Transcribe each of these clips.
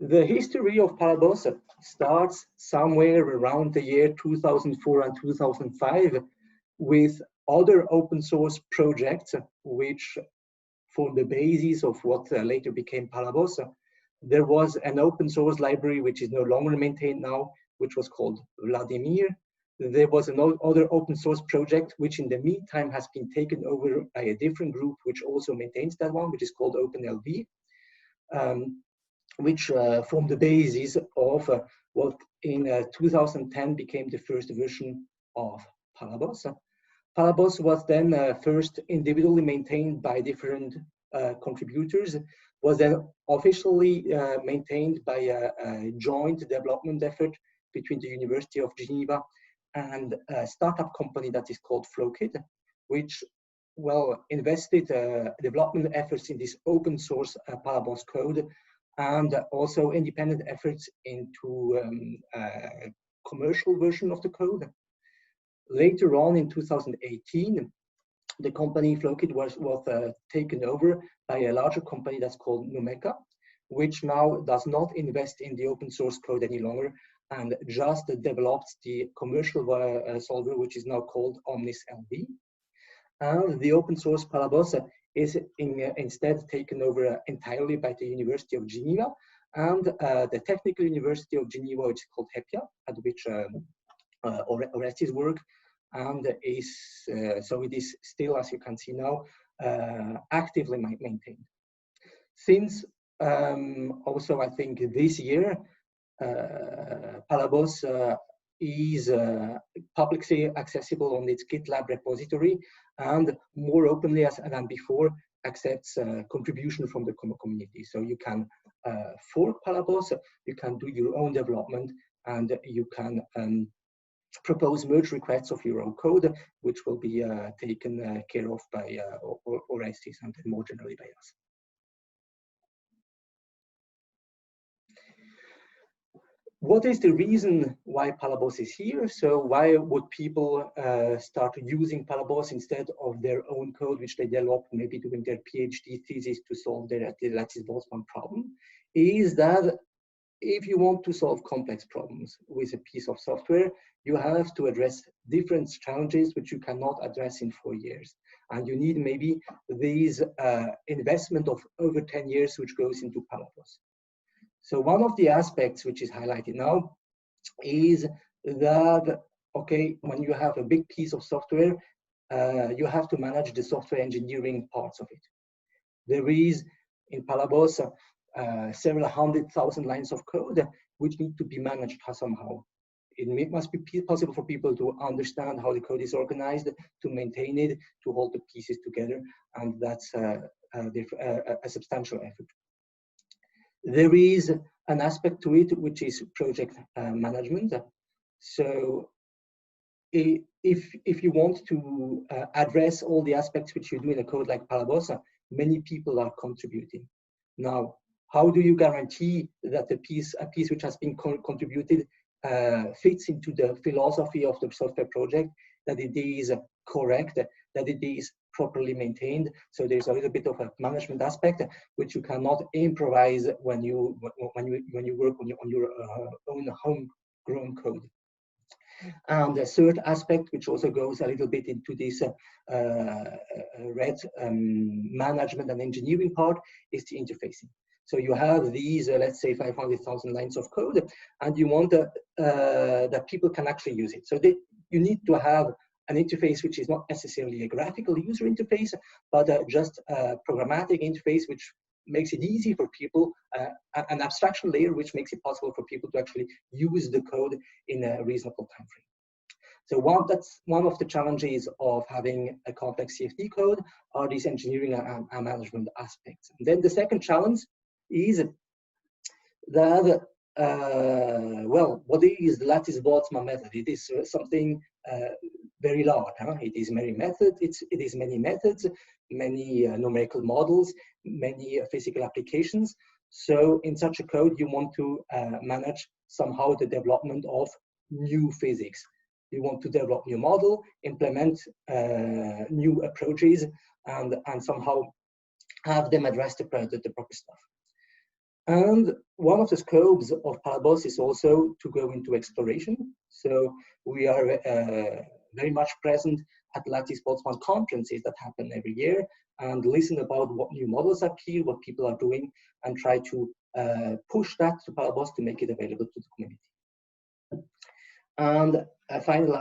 The history of Palabos starts somewhere around the year 2004 and 2005 with other open source projects which form the basis of what later became Palabos. There was an open source library which is no longer maintained now, which was called Vladimir. There was another open source project which in the meantime has been taken over by a different group which also maintains that one, which is called OpenLV. Which formed the basis of what in 2010 became the first version of Palabos. Palabos was then first individually maintained by different contributors, was then officially maintained by a joint development effort between the University of Geneva and a startup company that is called Flowkit, which invested development efforts in this open source Palabos code, and also independent efforts into a commercial version of the code. Later on in 2018, the company Flowkit was taken over by a larger company that's called Numeka, which now does not invest in the open source code any longer and just develops the commercial solver, which is now called Omnis LV. And the open source Palabos is instead taken over entirely by the University of Geneva and the Technical University of Geneva, which is called HEPIA, at which Orestes work, and so it is still, as you can see now, actively maintained. Since also I think this year, Palabos is publicly accessible on its GitLab repository, and more openly than before accepts contribution from the community. So you can fork Palabos, you can do your own development, and you can propose merge requests of your own code, which will be taken care of by Orestes and more generally by us. What is the reason why Palabos is here? So why would people start using Palabos instead of their own code, which they developed maybe during their PhD thesis to solve their Lattice-Boltzmann problem? Is that if you want to solve complex problems with a piece of software, you have to address different challenges which you cannot address in 4 years. And you need maybe these investment of over 10 years, which goes into Palabos. So one of the aspects which is highlighted now is that, okay, when you have a big piece of software, you have to manage the software engineering parts of it. There is in Palabos several 100,000 lines of code which need to be managed somehow. It must be possible for people to understand how the code is organized, to maintain it, to hold the pieces together, and that's a substantial effort. There is an aspect to it which is project management. So if you want to address all the aspects which you do in a code like Palabos, many people are contributing. Now, how do you guarantee that a piece which has been contributed fits into the philosophy of the software project, that it is correct, that it is properly maintained? So there's a little bit of a management aspect which you cannot improvise when you work on your own homegrown code. And the third aspect, which also goes a little bit into this red management and engineering part, is the interfacing. So you have these, let's say, 500,000 lines of code, and you want that people can actually use it. So you need to have an interface which is not necessarily a graphical user interface, but just a programmatic interface which makes it easy for people, an abstraction layer which makes it possible for people to actually use the code in a reasonable time frame. So that's one of the challenges of having a complex CFD code, are these engineering and management aspects. And then the second challenge is that, well, what is the Lattice-Boltzmann method? It is something very large. It is many methods, many numerical models, many physical applications. So in such a code, you want to manage somehow the development of new physics. You want to develop new model, implement new approaches, and somehow have them address the proper stuff. And one of the scopes of Palabos is also to go into exploration. So we are very much present at Lattice Boltzmann conferences that happen every year and listen about what new models appear, what people are doing, and try to push that to Palabos to make it available to the community. And a final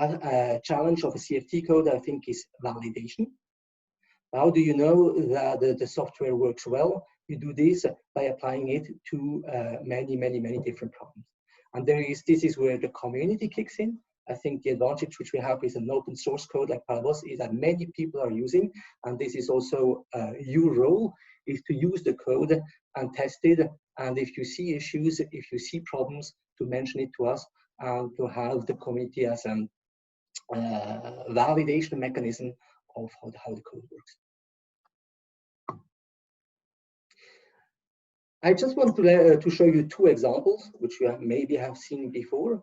challenge of a CFT code, I think, is validation. How do you know that the software works well? You do this by applying it to many different problems. And this is where the community kicks in. I think the advantage which we have with an open source code like Palabos is that many people are using, and this is also your role, is to use the code and test it. And if you see issues, if you see problems, to mention it to us and to have the community as a validation mechanism of how the code works. I just want to show you two examples, which you maybe have seen before.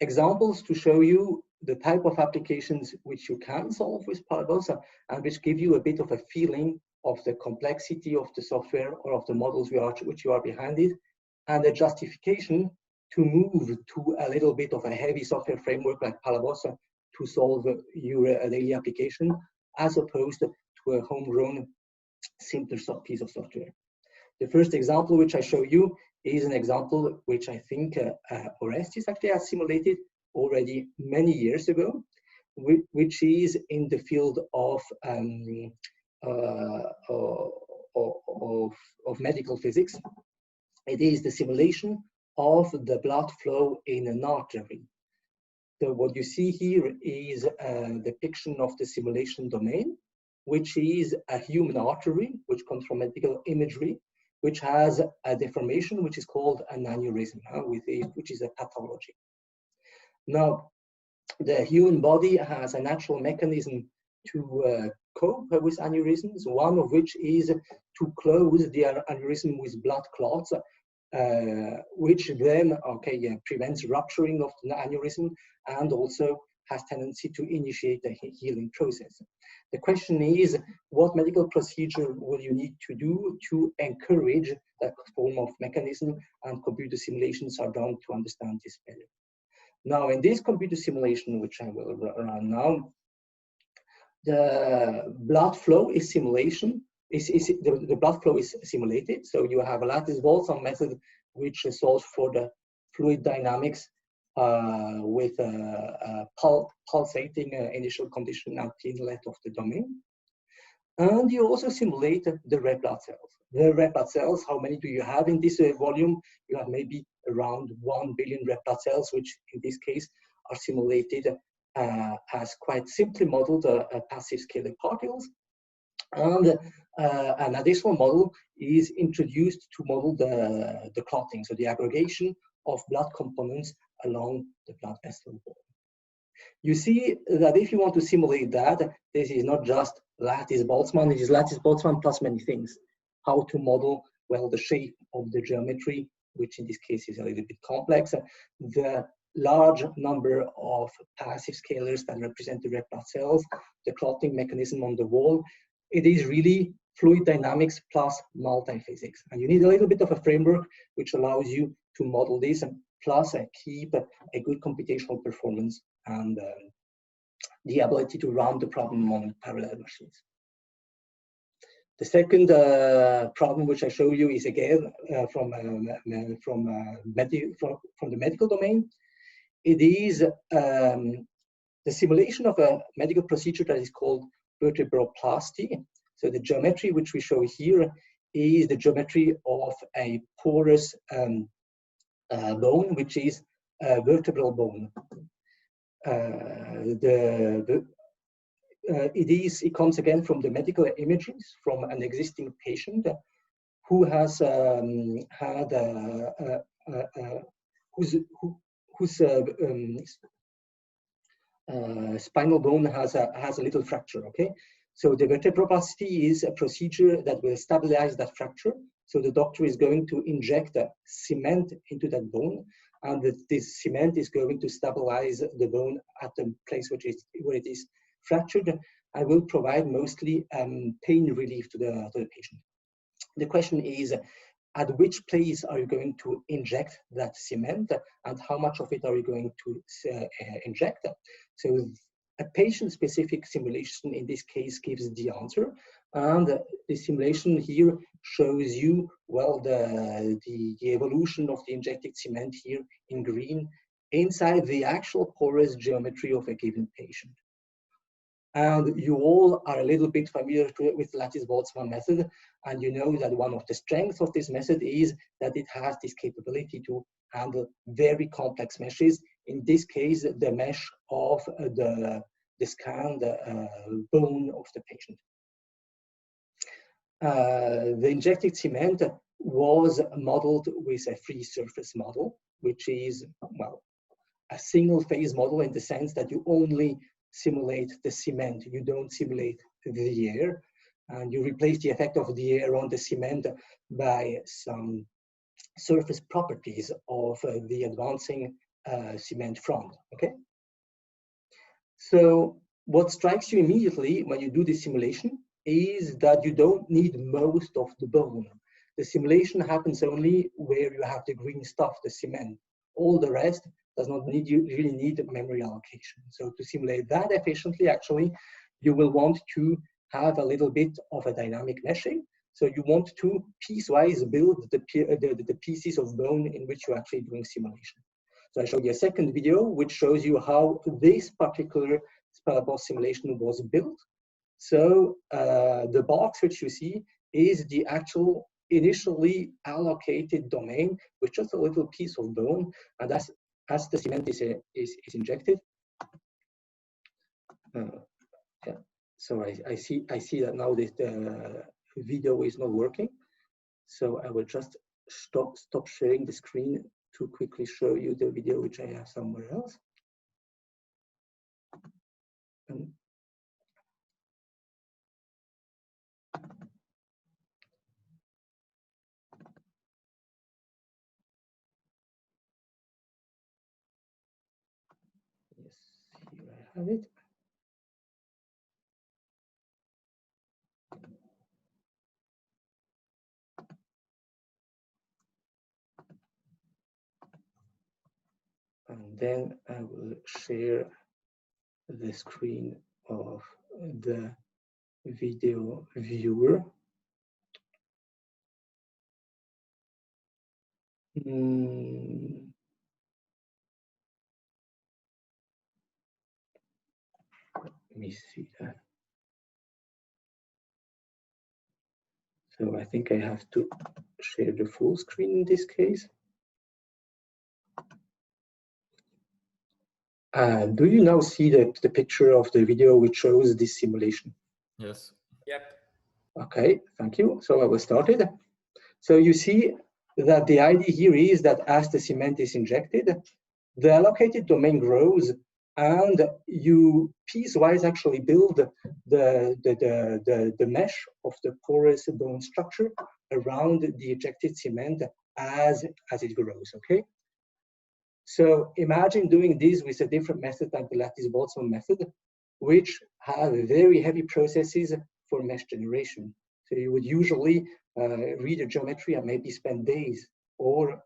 Examples to show you the type of applications which you can solve with Palabos and which give you a bit of a feeling of the complexity of the software or of the models which you are behind it, and a justification to move to a little bit of a heavy software framework like Palabos to solve your daily application, as opposed to a homegrown, simpler piece of software. The first example which I show you is an example which I think Orestes actually has simulated already many years ago, which is in the field of medical physics. It is the simulation of the blood flow in an artery. So what you see here is a depiction of the simulation domain, which is a human artery, which comes from medical imagery, which has a deformation, which is called an aneurysm, which is a pathology. Now, the human body has a natural mechanism to cope with aneurysms, one of which is to close the aneurysm with blood clots, which then prevents rupturing of the aneurysm and also has tendency to initiate a healing process. The question is, what medical procedure will you need to do to encourage that form of mechanism, and computer simulations are done to understand this better. Now, in this computer simulation, which I will run now, the blood flow is simulation. The blood flow is simulated. So you have a lattice Boltzmann method which solves for the fluid dynamics with a pulsating initial condition at the inlet of the domain. And you also simulate the red blood cells. The red blood cells, how many do you have in this volume? You have maybe around 1 billion red blood cells, which in this case are simulated as quite simply modeled passive scalar particles. And an additional model is introduced to model the clotting, so the aggregation of blood components along the blood vessel wall. You see that if you want to simulate that, this is not just lattice Boltzmann, it is lattice Boltzmann plus many things. How to model, well, the shape of the geometry, which in this case is a little bit complex, the large number of passive scalars that represent the red blood cells, the clotting mechanism on the wall. It is really fluid dynamics plus multi-physics. And you need a little bit of a framework which allows you to model this, and plus keep a good computational performance and the ability to run the problem on parallel machines. The second problem which I show you is again from the medical domain. It is the simulation of a medical procedure that is called vertebroplasty. So the geometry which we show here is the geometry of a porous bone, which is a vertebral bone. It comes again from the medical images from an existing patient who has had whose spinal bone has a little fracture. Okay, so the vertebroplasty is a procedure that will stabilize that fracture. So the doctor is going to inject cement into that bone, and this cement is going to stabilize the bone at the place where it is fractured, and will provide mostly pain relief to the patient. The question is, at which place are you going to inject that cement, and how much of it are you going to inject. So a patient-specific simulation in this case gives the answer, and the simulation here shows you, well, the evolution of the injected cement here in green inside the actual porous geometry of a given patient. And you all are a little bit familiar with Lattice-Boltzmann method, and you know that one of the strengths of this method is that it has this capability to handle very complex meshes. In this case, the mesh of the scanned bone of the patient. The injected cement was modeled with a free surface model, which is, well, a single phase model in the sense that you only simulate the cement, you don't simulate the air, and you replace the effect of the air on the cement by some surface properties of the advancing cement front, okay? So what strikes you immediately when you do this simulation is that you don't need most of the bone. The simulation happens only where you have the green stuff, the cement. All the rest does not need, you really need memory allocation. So to simulate that efficiently, actually, you will want to have a little bit of a dynamic meshing. So you want to piecewise build the pieces of bone in which you're actually doing simulation. So I showed you a second video which shows you how this particular Palabos simulation was built. So the box which you see is the actual initially allocated domain with just a little piece of bone, and as the cement is injected. Yeah. So I see that now the video is not working. So I will just stop sharing the screen to quickly show you the video which I have somewhere else. Yes, here I have it. And then I will share the screen of the video viewer. Let me see that. So I think I have to share the full screen in this case. Do you now see the picture of the video which shows this simulation? Yes. Yep. Okay, thank you. So I will start it. So you see that the idea here is that as the cement is injected, the allocated domain grows, and you piecewise actually build the mesh of the porous bone structure around the ejected cement as it grows, okay? So imagine doing this with a different method than the Lattice-Boltzmann method, which have very heavy processes for mesh generation. So you would usually read a geometry and maybe spend days or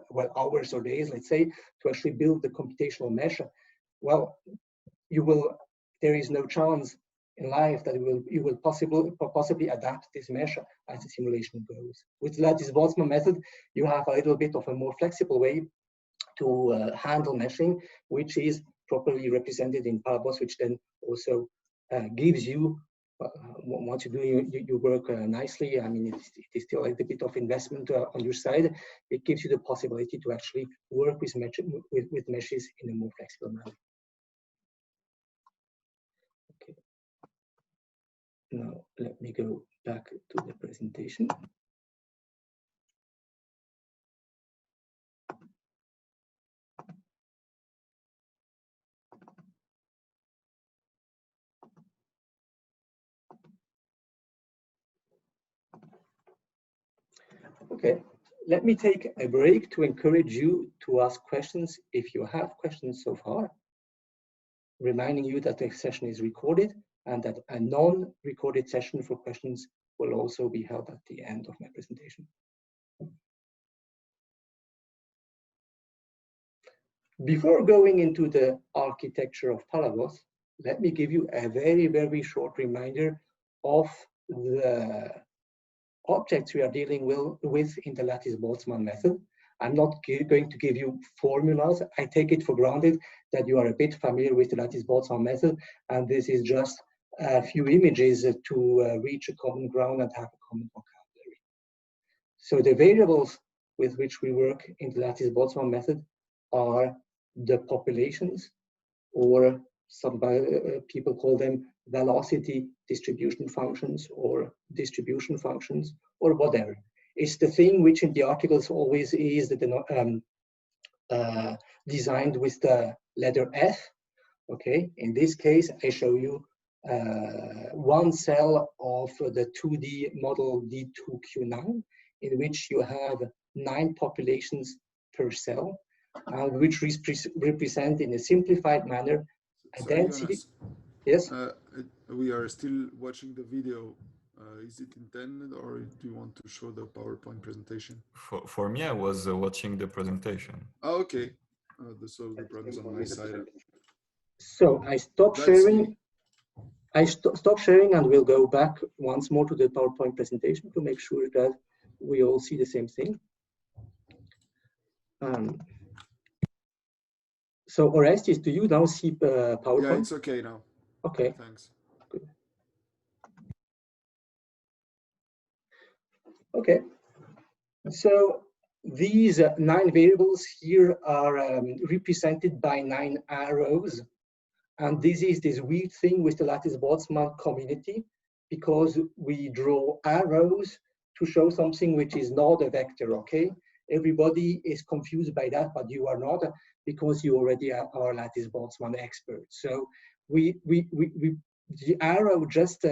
well, hours or days, let's say, to actually build the computational mesh. Well, there is no chance in life that you will possibly adapt this mesh as the simulation goes. With the Lattice-Boltzmann method, you have a little bit of a more flexible way to handle meshing, which is properly represented in Palabos, which then also gives you, once you do your work nicely, I mean, it is still like a bit of investment on your side. It gives you the possibility to actually work with meshes in a more flexible manner. Okay. Now let me go back to the presentation. Okay, let me take a break to encourage you to ask questions if you have questions so far. Reminding you that the session is recorded and that a non-recorded session for questions will also be held at the end of my presentation. Before going into the architecture of Palabos, let me give you a very, very short reminder of the objects we are dealing with in the Lattice-Boltzmann method. I'm not going to give you formulas. I take it for granted that you are a bit familiar with the Lattice-Boltzmann method, and this is just a few images to reach a common ground and have a common vocabulary. So the variables with which we work in the Lattice-Boltzmann method are the populations, or some people call them velocity distribution functions or distribution functions or whatever. It's the thing which in the articles always is designed with the letter F. Okay, in this case, I show you one cell of the 2D model D2Q9, in which you have 9 populations per cell, which represent in a simplified manner a density. Yes? We are still watching the video. Is it intended, or do you want to show the PowerPoint presentation? For me, I was watching the presentation. Oh, okay. So the problem's on my side. So I stop sharing. Stop sharing and we'll go back once more to the PowerPoint presentation to make sure that we all see the same thing. So Orestes, do you now see PowerPoint? Yeah, it's okay now. Okay. Thanks. Good. Okay. So these 9 variables here are represented by 9 arrows. And this is this weird thing with the Lattice-Boltzmann community, because we draw arrows to show something which is not a vector, okay? Everybody is confused by that, but you are not, because you already are Lattice-Boltzmann experts. So the arrow just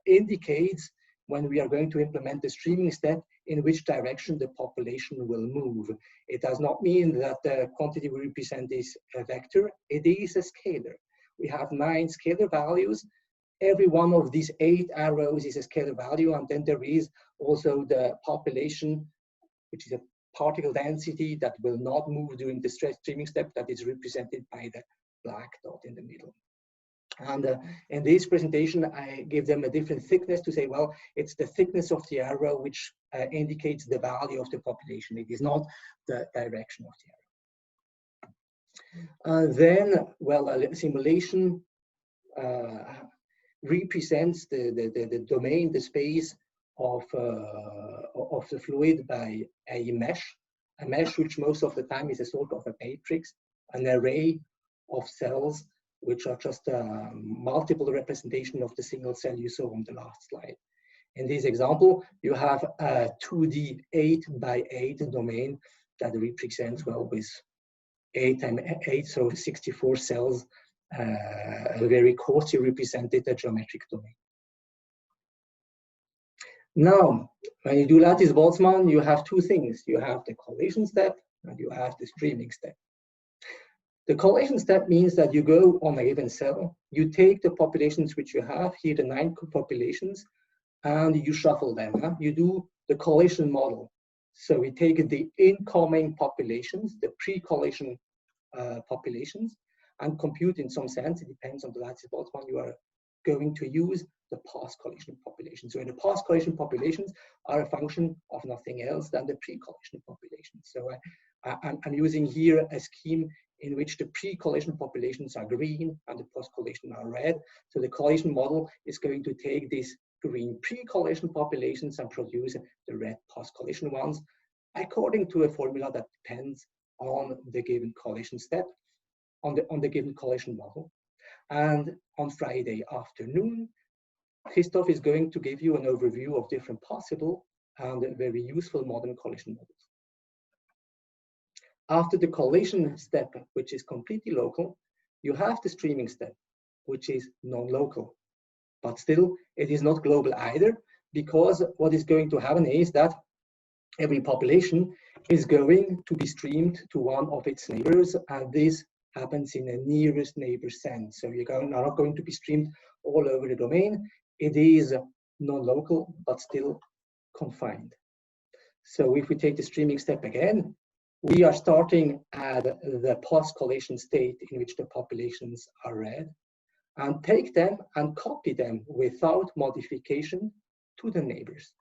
indicates when we are going to implement the streaming step in which direction the population will move. It does not mean that the quantity we represent is a vector, it is a scalar. We have 9 scalar values. Every one of these 8 arrows is a scalar value, and then there is also the population, which is a particle density that will not move during the streaming step, that is represented by the black dot in the middle. And in this presentation, I give them a different thickness to say, well, it's the thickness of the arrow which indicates the value of the population. It is not the direction of the arrow. Then, well, a simulation represents the domain, the space of the fluid by a mesh which most of the time is a sort of a matrix, an array of cells which are just a multiple representation of the single cell you saw on the last slide. In this example, you have a 2D 8 by 8 domain that represents, well, with 8 times 8, so 64 cells, a very coarsely represented geometric domain. Now, when you do Lattice-Boltzmann, you have 2 things. You have the collation step and you have the streaming step. The collation step means that you go on a given cell, you take the populations which you have, here the 9 populations, and you shuffle them. Huh? You do the collation model. So we take the incoming populations, the pre-collation populations, and compute in some sense, it depends on the Lattice-Boltzmann you are going to use, the post-collation population. So the post-collation populations are a function of nothing else than the pre-collation population. So I'm using here a scheme in which the pre-collation populations are green and the post-collation are red. So the collation model is going to take these green pre-collation populations and produce the red post-collation ones according to a formula that depends on the given collation step, on the given collation model. And on Friday afternoon, Christoph is going to give you an overview of different possible and very useful modern collation models. After the collation step, which is completely local, you have the streaming step, which is non-local. But still, it is not global either, because what is going to happen is that every population is going to be streamed to one of its neighbors, and this happens in a nearest neighbor sense. So you're not going to be streamed all over the domain. It is non-local, but still confined. So if we take the streaming step again, we are starting at the post-collation state in which the populations are read, and take them and copy them without modification to the neighbors.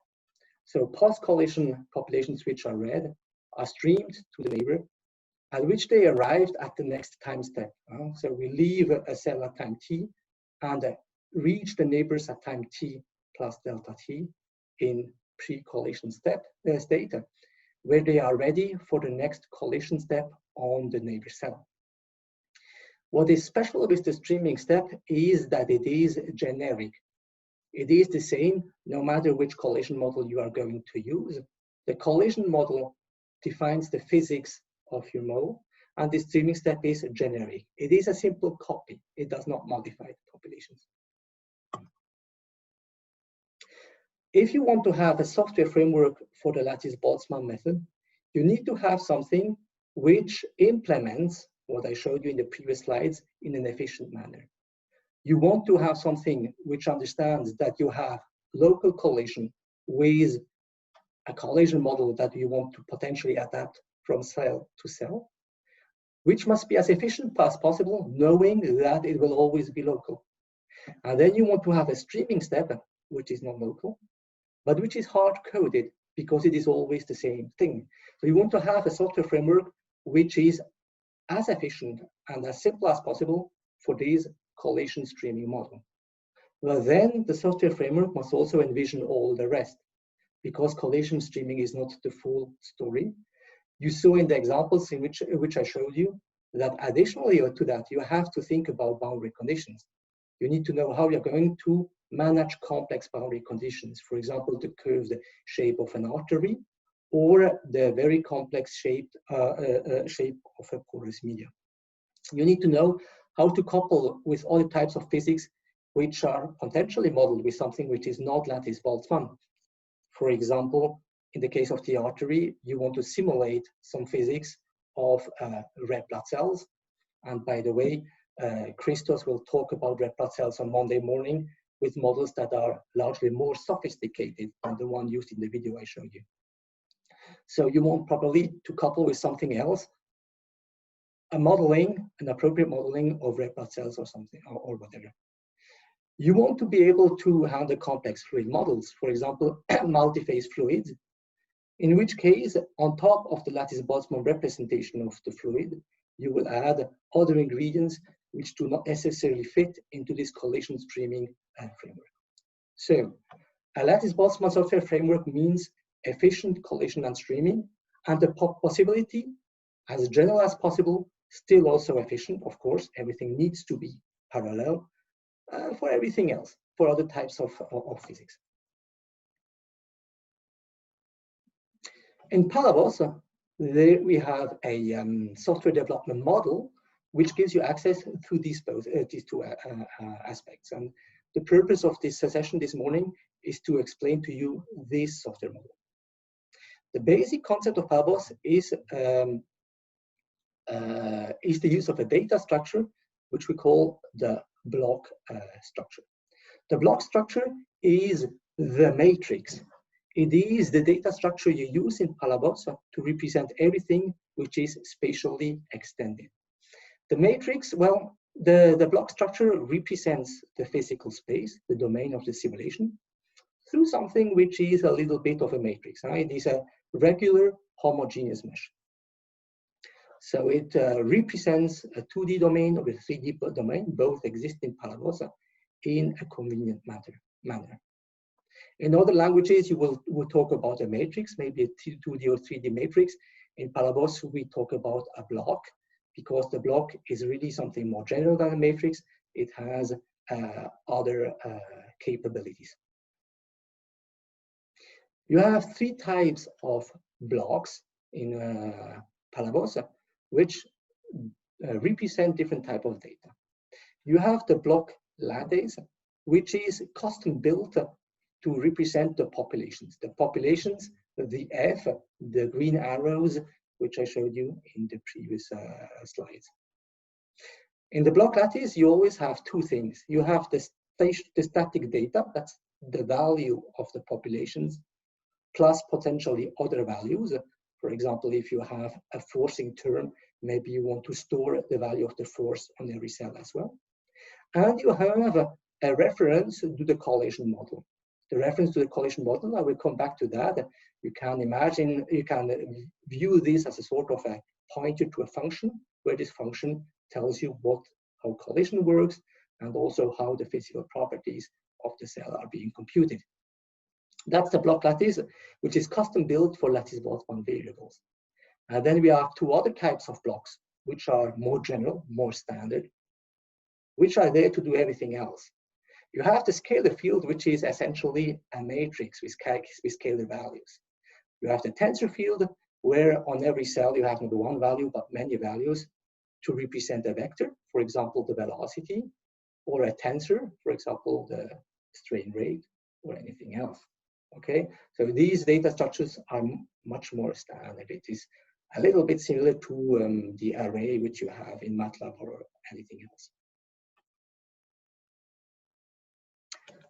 So post-collation populations which are read are streamed to the neighbor, at which they arrived at the next time step. So we leave a cell at time t and reach the neighbors at time t plus delta t in pre-collation state, where they are ready for the next collation step on the neighbor cell. What is special with the streaming step is that it is generic. It is the same no matter which collation model you are going to use. The collation model defines the physics of your model, and the streaming step is generic. It is a simple copy. It does not modify the populations. If you want to have a software framework for the Lattice-Boltzmann method, you need to have something which implements what I showed you in the previous slides in an efficient manner. You want to have something which understands that you have local collation with a collation model that you want to potentially adapt from cell to cell, which must be as efficient as possible, knowing that it will always be local. And then you want to have a streaming step, which is not local, but which is hard-coded because it is always the same thing. So you want to have a software framework which is as efficient and as simple as possible for this collation streaming model. But then the software framework must also envision all the rest, because collation streaming is not the full story. You saw in the examples in which I showed you that additionally to that, you have to think about boundary conditions. You need to know how you're going to manage complex boundary conditions. For example, the curved shape of an artery or the very complex shape of a porous medium. You need to know how to couple with other types of physics which are potentially modeled with something which is not Lattice-Boltzmann. For example, in the case of the artery, you want to simulate some physics of red blood cells. And by the way, Christos will talk about red blood cells on Monday morning with models that are largely more sophisticated than the one used in the video I showed you. So you want probably to couple with something else, an appropriate modeling of red blood cells or something, or whatever. You want to be able to handle complex fluid models, for example, multi-phase fluids, in which case, on top of the Lattice-Boltzmann representation of the fluid, you will add other ingredients which do not necessarily fit into this collation streaming framework. So, a Lattice-Boltzmann software framework means efficient collation and streaming, and the possibility, as general as possible, still also efficient. Of course, everything needs to be parallel for everything else, for other types of physics. In Palabos, there we have a software development model which gives you access to these two aspects. And the purpose of this session this morning is to explain to you this software model. The basic concept of Palabos is the use of a data structure, which we call the block structure. The block structure is the matrix. It is the data structure you use in Palabos to represent everything which is spatially extended. The matrix, well, the block structure represents the physical space, the domain of the simulation, through something which is a little bit of a matrix. It is a regular homogeneous mesh. So it represents a 2D domain or a 3D domain. Both exist in Palabos in a convenient manner. In other languages, you will talk about a matrix, maybe a 2D or 3D matrix. In Palabos, we talk about a block, because the block is really something more general than a matrix. It has other capabilities. You have three types of blocks in Palabos, which represent different types of data. You have the block lattice, which is custom built to represent the populations. The populations, the F, the green arrows, which I showed you in the previous slides. In the block lattice, you always have two things. You have the static data, that's the value of the populations, plus potentially other values, For example, if you have a forcing term, maybe you want to store the value of the force on every cell as well. And you have a reference to the collation model. The reference to the collation model, I will come back to that. You can imagine, you can view this as a sort of a pointer to a function, where this function tells you how collision works and also how the physical properties of the cell are being computed. That's the block lattice, which is custom built for lattice Boltzmann variables. And then we have two other types of blocks, which are more general, more standard, which are there to do everything else. You have the scalar field, which is essentially a matrix with scalar values. You have the tensor field, where on every cell you have not one value, but many values to represent a vector, for example, the velocity, or a tensor, for example, the strain rate, or anything else. Okay, so these data structures are much more standard. It is a little bit similar to the array which you have in MATLAB or anything else.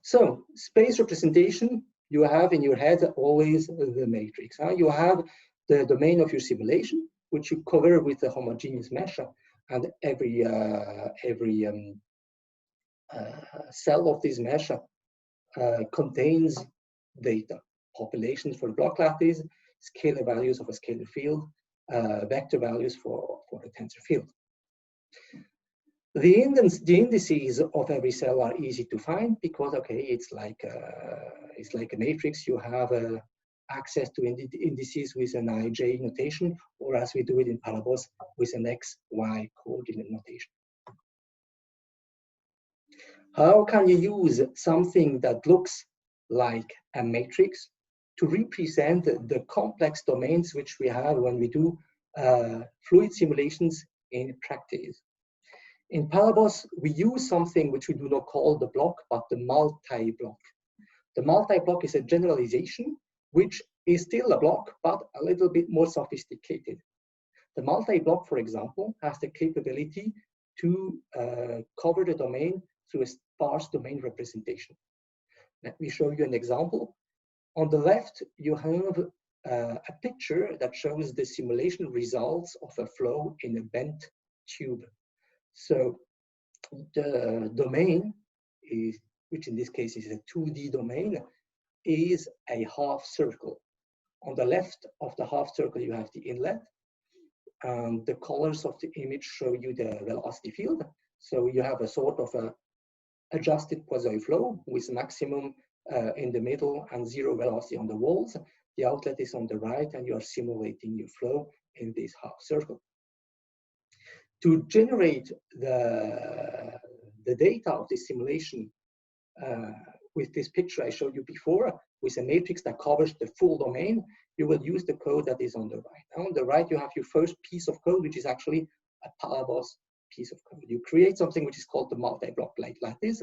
So space representation, you have in your head always the matrix. You have the domain of your simulation, which you cover with a homogeneous mesh, and every cell of this mesh contains data, populations for the block lattice, scalar values of a scalar field, vector values for the tensor field. The indices of every cell are easy to find because, okay, it's like a matrix. You have access to indices with an IJ notation, or as we do it in Palabos, with an X, Y coordinate notation. How can you use something that looks like a matrix to represent the complex domains which we have when we do fluid simulations in practice? In Palabos, we use something which we do not call the block, but the multi-block. The multi-block is a generalization, which is still a block, but a little bit more sophisticated. The multi-block, for example, has the capability to cover the domain through a sparse domain representation. Let me show you an example. On the left, you have a picture that shows the simulation results of a flow in a bent tube. So the domain, which in this case is a 2D domain, is a half circle. On the left of the half circle, you have the inlet. And the colors of the image show you the velocity field. So you have a sort of a adjusted quasi flow with maximum in the middle and zero velocity on the walls. The outlet is on the right, and you are simulating your flow in this half circle. To generate the data of this simulation with this picture I showed you before, with a matrix that covers the full domain, you will use the code that is on the right. Now on the right, you have your first piece of code, which is actually a Palabos piece of code. You create something which is called the multi-block lattice.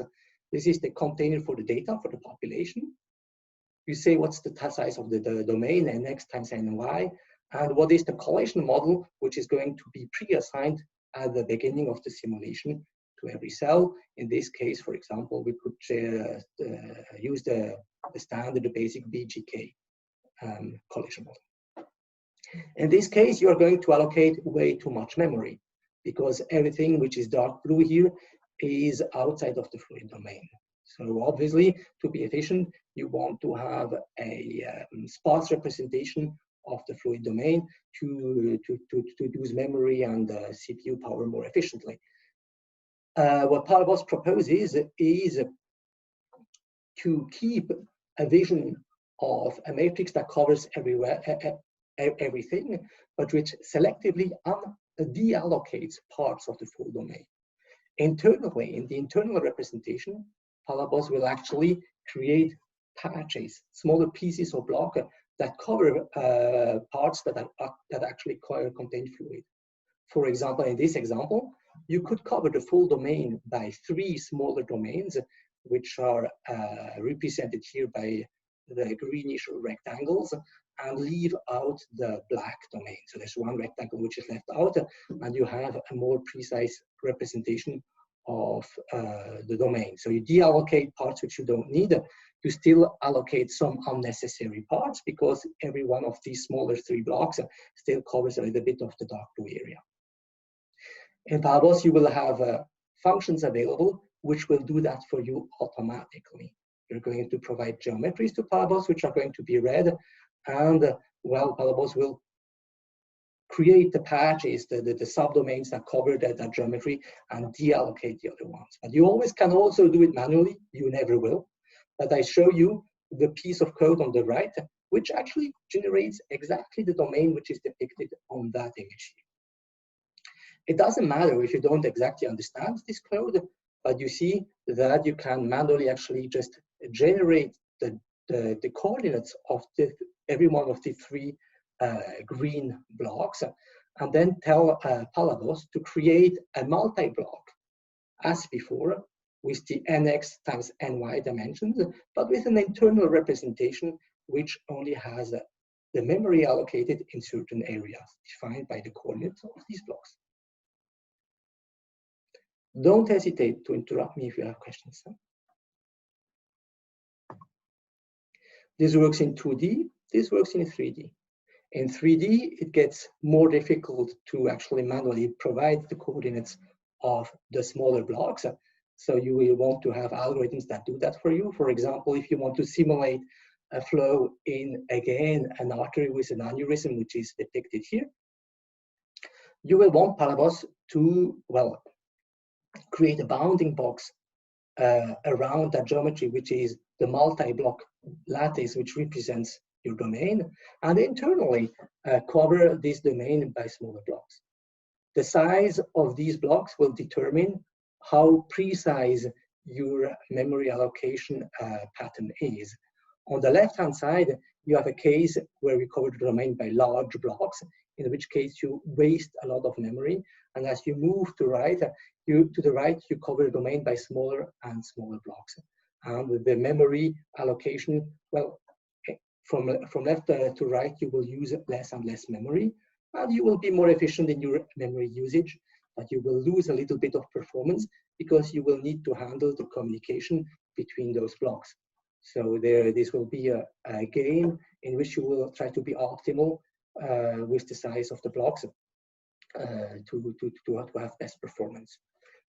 This is the container for the data for the population. You say what's the size of the domain, nx times ny, and what is the collation model, which is going to be pre-assigned at the beginning of the simulation to every cell. In this case, for example, we could use the standard, the basic BGK collision model. In this case, you are going to allocate way too much memory because everything which is dark blue here is outside of the fluid domain. So obviously, to be efficient, you want to have a sparse representation of the fluid domain to use memory and CPU power more efficiently. What Palabos proposes is to keep a vision of a matrix that covers everything, but which selectively deallocates parts of the full domain. Internally, in the internal representation, Palabos will actually create patches, smaller pieces of block that cover parts that actually contain fluid. For example, in this example, you could cover the full domain by 3 smaller domains, which are represented here by the greenish rectangles, and leave out the black domain. So there's one rectangle which is left out, and you have a more precise representation of the domain. So you deallocate parts which you don't need. You still allocate some unnecessary parts because every one of these smaller 3 blocks still covers a little bit of the dark blue area. In Palabos, you will have functions available which will do that for you automatically. You're going to provide geometries to Palabos which are going to be read, and well, Palabos will create the patches, the subdomains that cover that geometry, and deallocate the other ones. But you always can also do it manually. You never will. But I show you the piece of code on the right, which actually generates exactly the domain which is depicted on that image here. It doesn't matter if you don't exactly understand this code, but you see that you can manually actually just generate the coordinates of every one of the 3 green blocks, and then tell Palabos to create a multi-block as before with the nx times ny dimensions, but with an internal representation which only has the memory allocated in certain areas defined by the coordinates of these blocks. Don't hesitate to interrupt me if you have questions. This works in 2D, this works in 3D. In 3D, it gets more difficult to actually manually provide the coordinates of the smaller blocks. So you will want to have algorithms that do that for you. For example, if you want to simulate a flow in, again, an artery with an aneurysm, which is depicted here, you will want Palabos to, well, create a bounding box around that geometry, which is the multi-block lattice, which represents your domain, and internally cover this domain by smaller blocks. The size of these blocks will determine how precise your memory allocation pattern is. On the left-hand side, you have a case where we cover the domain by large blocks, in which case you waste a lot of memory. And as you move to the right, you cover the domain by smaller and smaller blocks. And with the memory allocation, well, from left to right, you will use less and less memory, and you will be more efficient in your memory usage, but you will lose a little bit of performance because you will need to handle the communication between those blocks. So this will be a game in which you will try to be optimal with the size of the blocks to have best performance.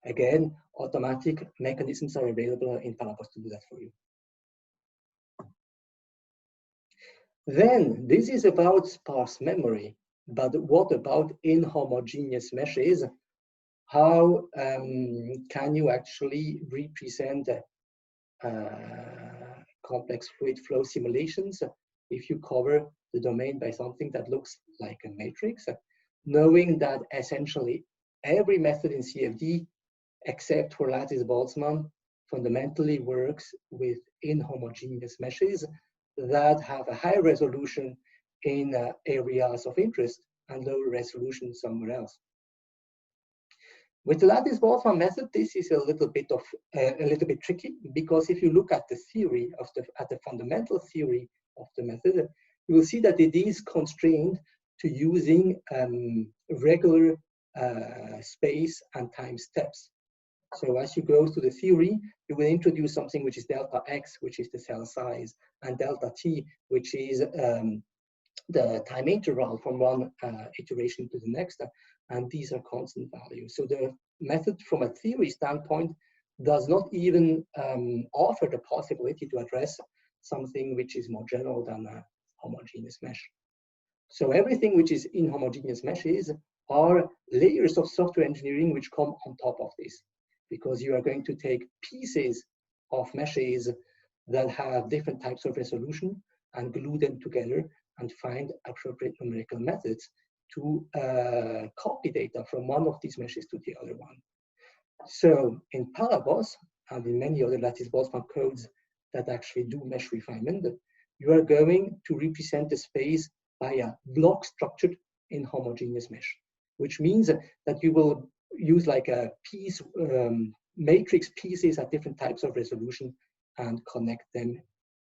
Again, automatic mechanisms are available in Palabos to do that for you. Then this is about sparse memory, but what about inhomogeneous meshes? How can you actually represent complex fluid flow simulations if you cover the domain by something that looks like a matrix, knowing that essentially every method in CFD, except for Lattice-Boltzmann, fundamentally works with inhomogeneous meshes that have a high resolution in areas of interest and lower resolution somewhere else. With the Lattice-Boltzmann method, this is a little bit tricky, because if you look at the theory of at the fundamental theory of the method, you will see that it is constrained to using regular space and time steps. So as you go through the theory, you will introduce something which is delta x, which is the cell size, and delta t, which is the time interval from one iteration to the next, and these are constant values. So the method from a theory standpoint does not even offer the possibility to address something which is more general than a homogeneous mesh. So everything which is inhomogeneous meshes are layers of software engineering which come on top of this, because you are going to take pieces of meshes that have different types of resolution and glue them together and find appropriate numerical methods to copy data from one of these meshes to the other one. So in Palabos and in many other Lattice-Boltzmann codes that actually do mesh refinement, you are going to represent the space by a block-structured inhomogeneous mesh, which means that you will use like a piece, matrix pieces at different types of resolution and connect them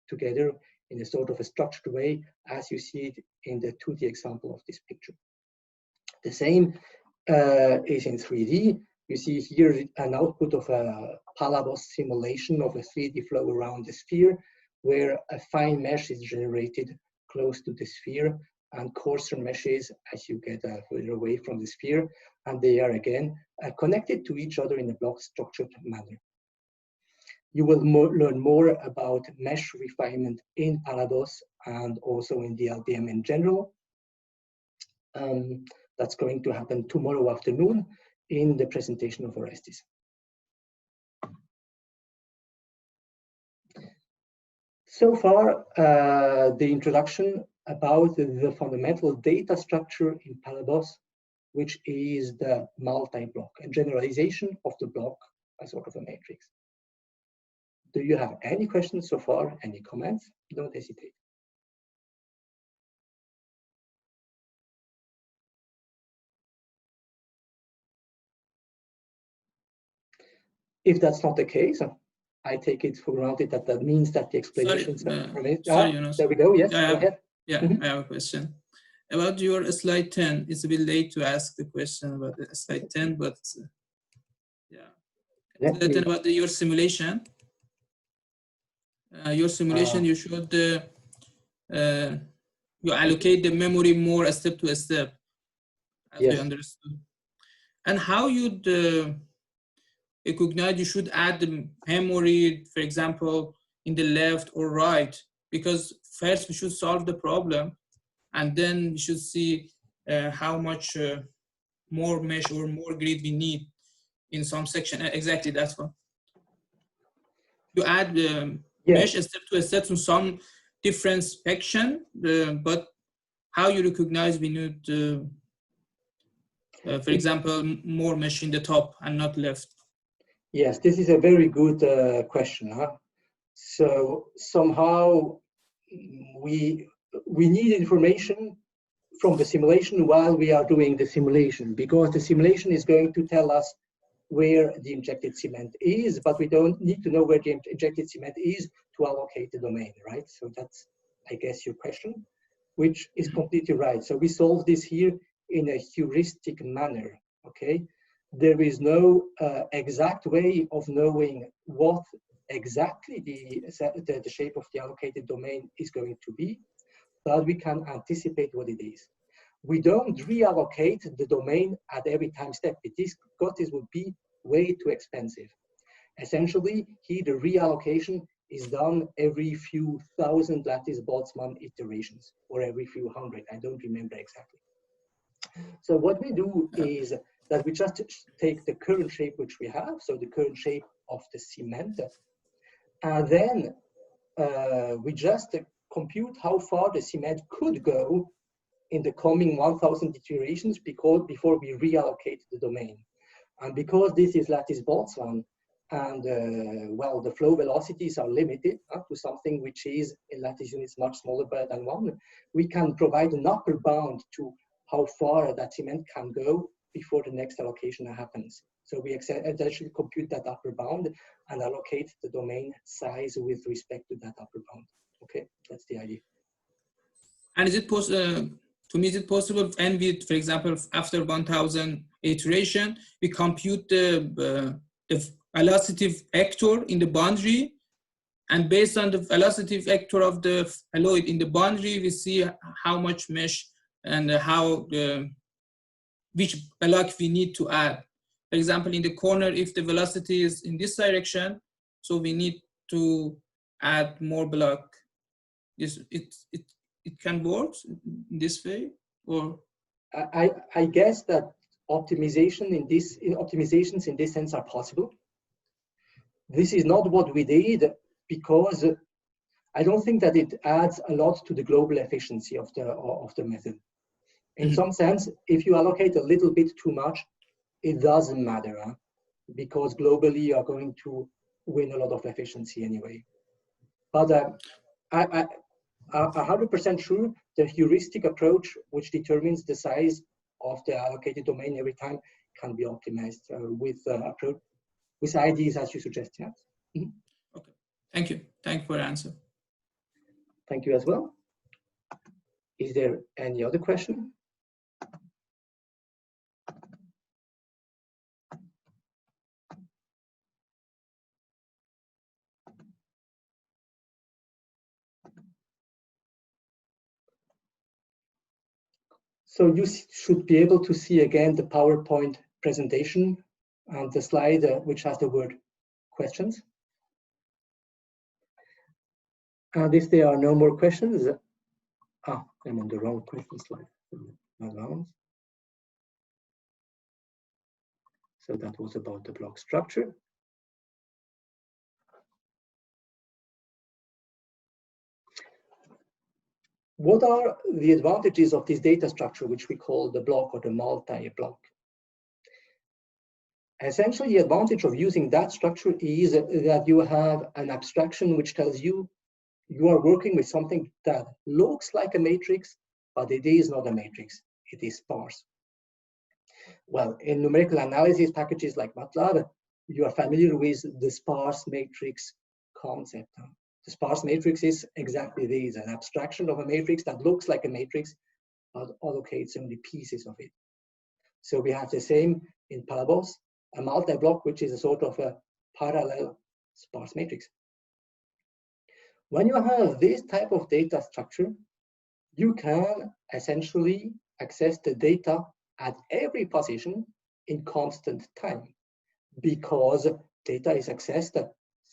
together in a sort of a structured way, as you see it in the 2D example of this picture. The same is in 3D. You see here an output of a Palabos simulation of a 3D flow around the sphere, where a fine mesh is generated close to the sphere and coarser meshes as you get further away from the sphere, and they are again connected to each other in a block structured manner. You will learn more about mesh refinement in Palabos and also in the LBM in general. That's going to happen tomorrow afternoon in the presentation of Orestes. So far, the introduction about the fundamental data structure in Palabos, which is the multi-block, a generalization of the block as sort of a matrix. Do you have any questions so far? Any comments? Don't hesitate. If that's not the case, I take it for granted that that means that the explanations are sorry, Jonas. There we go. Yes, go ahead. Yeah, I have a question. About your slide 10, it's a bit late to ask the question about the slide 10, but slide 10 about your simulation. Your simulation, you should you allocate the memory more step to step, as we understood. And how you'd recognize you should add the memory, for example, in the left or right, because first we should solve the problem, and then we should see how much more mesh or more grid we need in some section. Exactly, that's one. You add mesh step to step to some different section, but how you recognize we need, for example, more mesh in the top and not left? Yes, this is a very good question. So somehow we need information from the simulation while we are doing the simulation, because the simulation is going to tell us where the injected cement is, but we don't need to know where the injected cement is to allocate the domain, right? So that's, I guess, your question, which is completely right. So we solve this here in a heuristic manner, okay? There is no exact way of knowing what exactly the shape of the allocated domain is going to be, but we can anticipate what it is. We don't reallocate the domain at every time step, because this would be way too expensive. Essentially, here the reallocation is done every few thousand Lattice-Boltzmann iterations, or every few hundred, I don't remember exactly. So what we do is that we just take the current shape which we have, so the current shape of the cement, and then we just compute how far the cement could go in the coming 1000 iterations before we reallocate the domain. And because this is Lattice-Boltzmann, and well, the flow velocities are limited to something which is in lattice units much smaller than 1, we can provide an upper bound to how far that cement can go before the next allocation happens. So we essentially compute that upper bound and allocate the domain size with respect to that upper bound. Okay, that's the idea. And is it possible, to me, is it possible, and we, for example, after 1000 iteration, we compute the velocity vector in the boundary, and based on the velocity vector of the alloy in the boundary, we see how much mesh and how which block we need to add. For example, in the corner, if the velocity is in this direction, so we need to add more block. It can work in this way, or I guess that optimizations in this sense are possible. This is not what we did, because I don't think that it adds a lot to the global efficiency of the method. In some sense, if you allocate a little bit too much, it doesn't matter, because globally you are going to win a lot of efficiency anyway. But I'm 100% sure the heuristic approach, which determines the size of the allocated domain every time, can be optimized with ideas as you suggest. Yeah. Mm-hmm. Okay, thank you. Thank you for the answer. Thank you as well. Is there any other question? So you should be able to see again the PowerPoint presentation and the slide which has the word questions. And if there are no more questions, I'm on the wrong question slide. So that was about the block structure. What are the advantages of this data structure, which we call the block or the multi-block? Essentially, the advantage of using that structure is that you have an abstraction which tells you you are working with something that looks like a matrix, but it is not a matrix, it is sparse. Well, in numerical analysis packages like MATLAB, you are familiar with the sparse matrix concept. The sparse matrix is exactly this, an abstraction of a matrix that looks like a matrix, but allocates only pieces of it. So we have the same in Palabos, a multi-block, which is a sort of a parallel sparse matrix. When you have this type of data structure, you can essentially access the data at every position in constant time, because data is accessed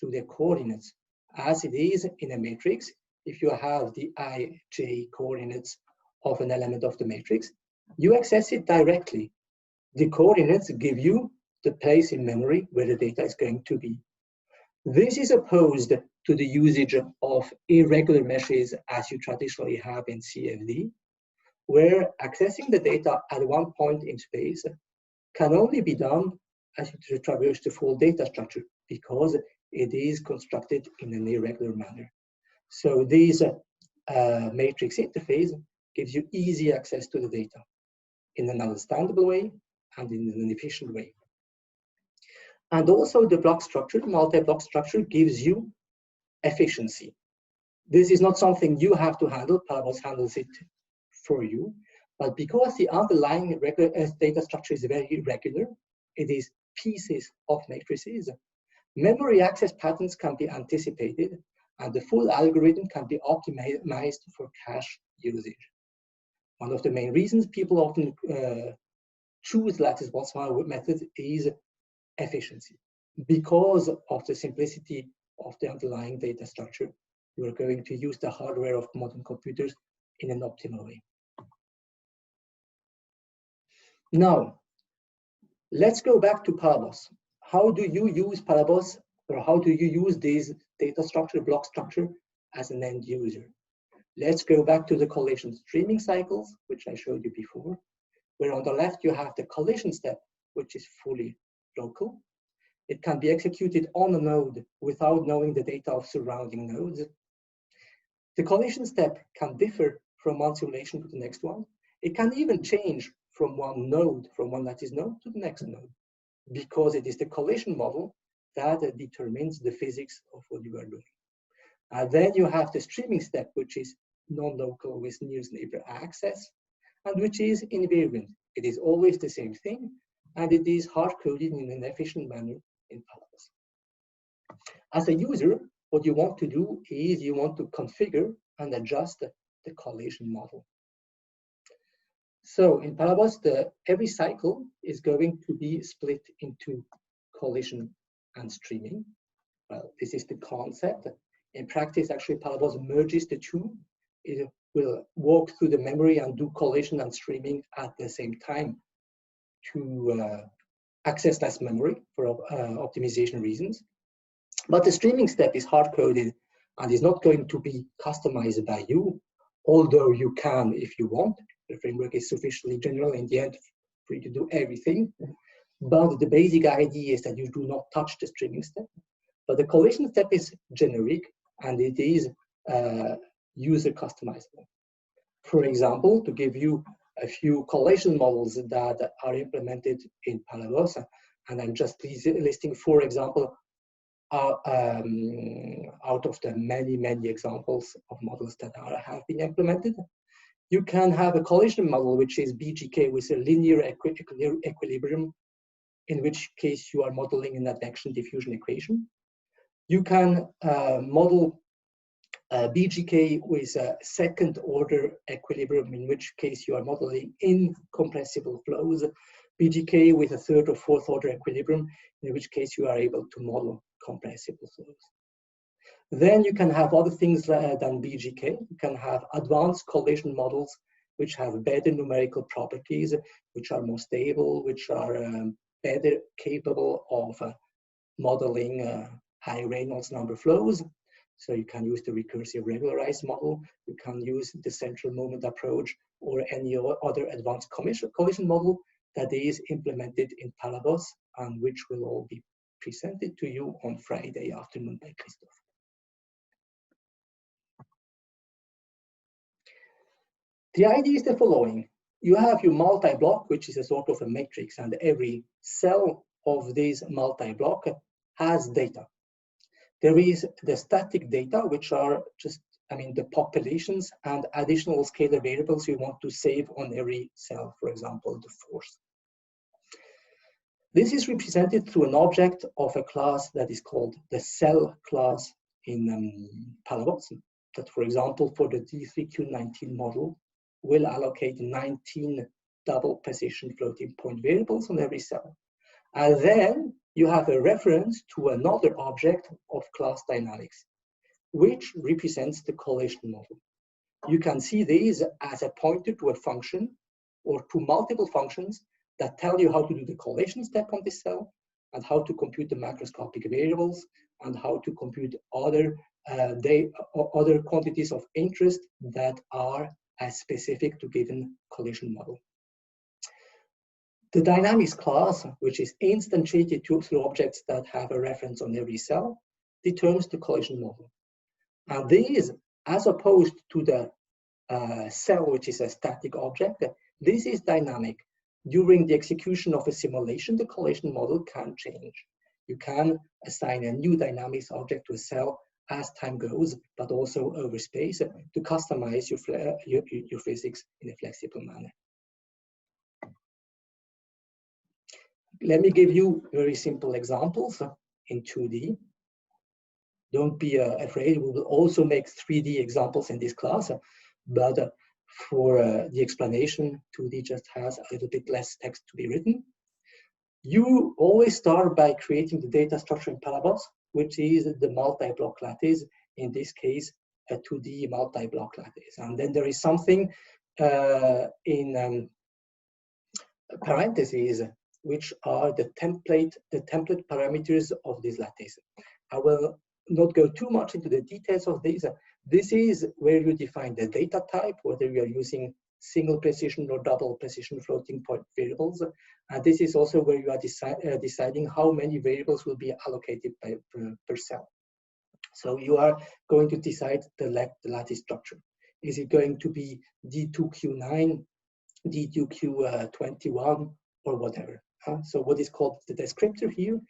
through the coordinates, as it is in a matrix. If you have the I, J coordinates of an element of the matrix, you access it directly. The coordinates give you the place in memory where the data is going to be. This is opposed to the usage of irregular meshes as you traditionally have in CFD, where accessing the data at one point in space can only be done as you traverse the full data structure, because it is constructed in an irregular manner. So this matrix interface gives you easy access to the data in an understandable way and in an efficient way. And also the block structure, the multi-block structure, gives you efficiency. This is not something you have to handle, Palabos handles it for you, but because the underlying data structure is very regular, it is pieces of matrices, memory access patterns can be anticipated, and the full algorithm can be optimized for cache usage. One of the main reasons people often choose lattice Boltzmann method is efficiency. Because of the simplicity of the underlying data structure, you are going to use the hardware of modern computers in an optimal way. Now, let's go back to Palabos. How do you use Palabos, or how do you use this data structure, block structure, as an end user? Let's go back to the collision streaming cycles, which I showed you before, where on the left you have the collision step, which is fully local. It can be executed on a node without knowing the data of surrounding nodes. The collision step can differ from one simulation to the next one. It can even change from one node, from one lattice node to the next node, because it is the collision model that determines the physics of what you are doing. And then you have the streaming step, which is non-local with nearest neighbor access, and which is invariant. It is always the same thing, and it is hard-coded in an efficient manner in Palabos. As a user, what you want to do is you want to configure and adjust the collision model. So in Palabos, every cycle is going to be split into collision and streaming. Well, this is the concept. In practice, actually, Palabos merges the two. It will walk through the memory and do collision and streaming at the same time to access less memory for optimization reasons. But the streaming step is hard-coded and is not going to be customized by you, although you can if you want. The framework is sufficiently general in the end for you to do everything. But the basic idea is that you do not touch the streaming step. But the collision step is generic and it is user customizable. For example, to give you a few collision models that are implemented in Palabos, and I'm just listing 4 examples out of the many examples of models that have been implemented. You can have a collision model which is BGK with a linear equilibrium, in which case you are modeling an advection diffusion equation. You can model BGK with a second order equilibrium, in which case you are modeling incompressible flows, BGK with a third or fourth order equilibrium, in which case you are able to model compressible flows. Then you can have other things than BGK. You can have advanced collision models which have better numerical properties, which are more stable, which are better capable of modeling high Reynolds number flows. So you can use the recursive regularized model, you can use the central moment approach, or any other advanced collision model that is implemented in Palabos, and which will all be presented to you on Friday afternoon by Christoph. The idea is the following. You have your multi-block, which is a sort of a matrix, and every cell of this multi-block has data. There is the static data, which are just, the populations and additional scalar variables you want to save on every cell, for example, the force. This is represented through an object of a class that is called the cell class in Palabos, that, for example, for the D3Q19 model, will allocate 19 double precision floating point variables on every cell. And then you have a reference to another object of class dynamics, which represents the collision model. You can see these as a pointer to a function or to multiple functions that tell you how to do the collision step on this cell, and how to compute the macroscopic variables, and how to compute other quantities of interest that are as specific to given collision model. The dynamics class, which is instantiated through objects that have a reference on every cell, determines the collision model. And these, as opposed to the cell, which is a static object, this is dynamic. During the execution of a simulation, the collision model can change. You can assign a new dynamics object to a cell as time goes, but also over space, to customize your physics in a flexible manner. Let me give you very simple examples in 2D. Don't be afraid, we will also make 3D examples in this class, but for the explanation, 2D just has a little bit less text to be written. You always start by creating the data structure in Palabos, which is the multi-block lattice, in this case, a 2D multi-block lattice. And then there is something in parentheses, which are the template parameters of this lattice. I will not go too much into the details of these. This is where you define the data type, whether you are using single precision or double precision floating point variables. And this is also where you are deciding how many variables will be allocated per cell. So you are going to decide the lattice structure. Is it going to be D2Q9, D2Q21, or whatever? So what is called the descriptor here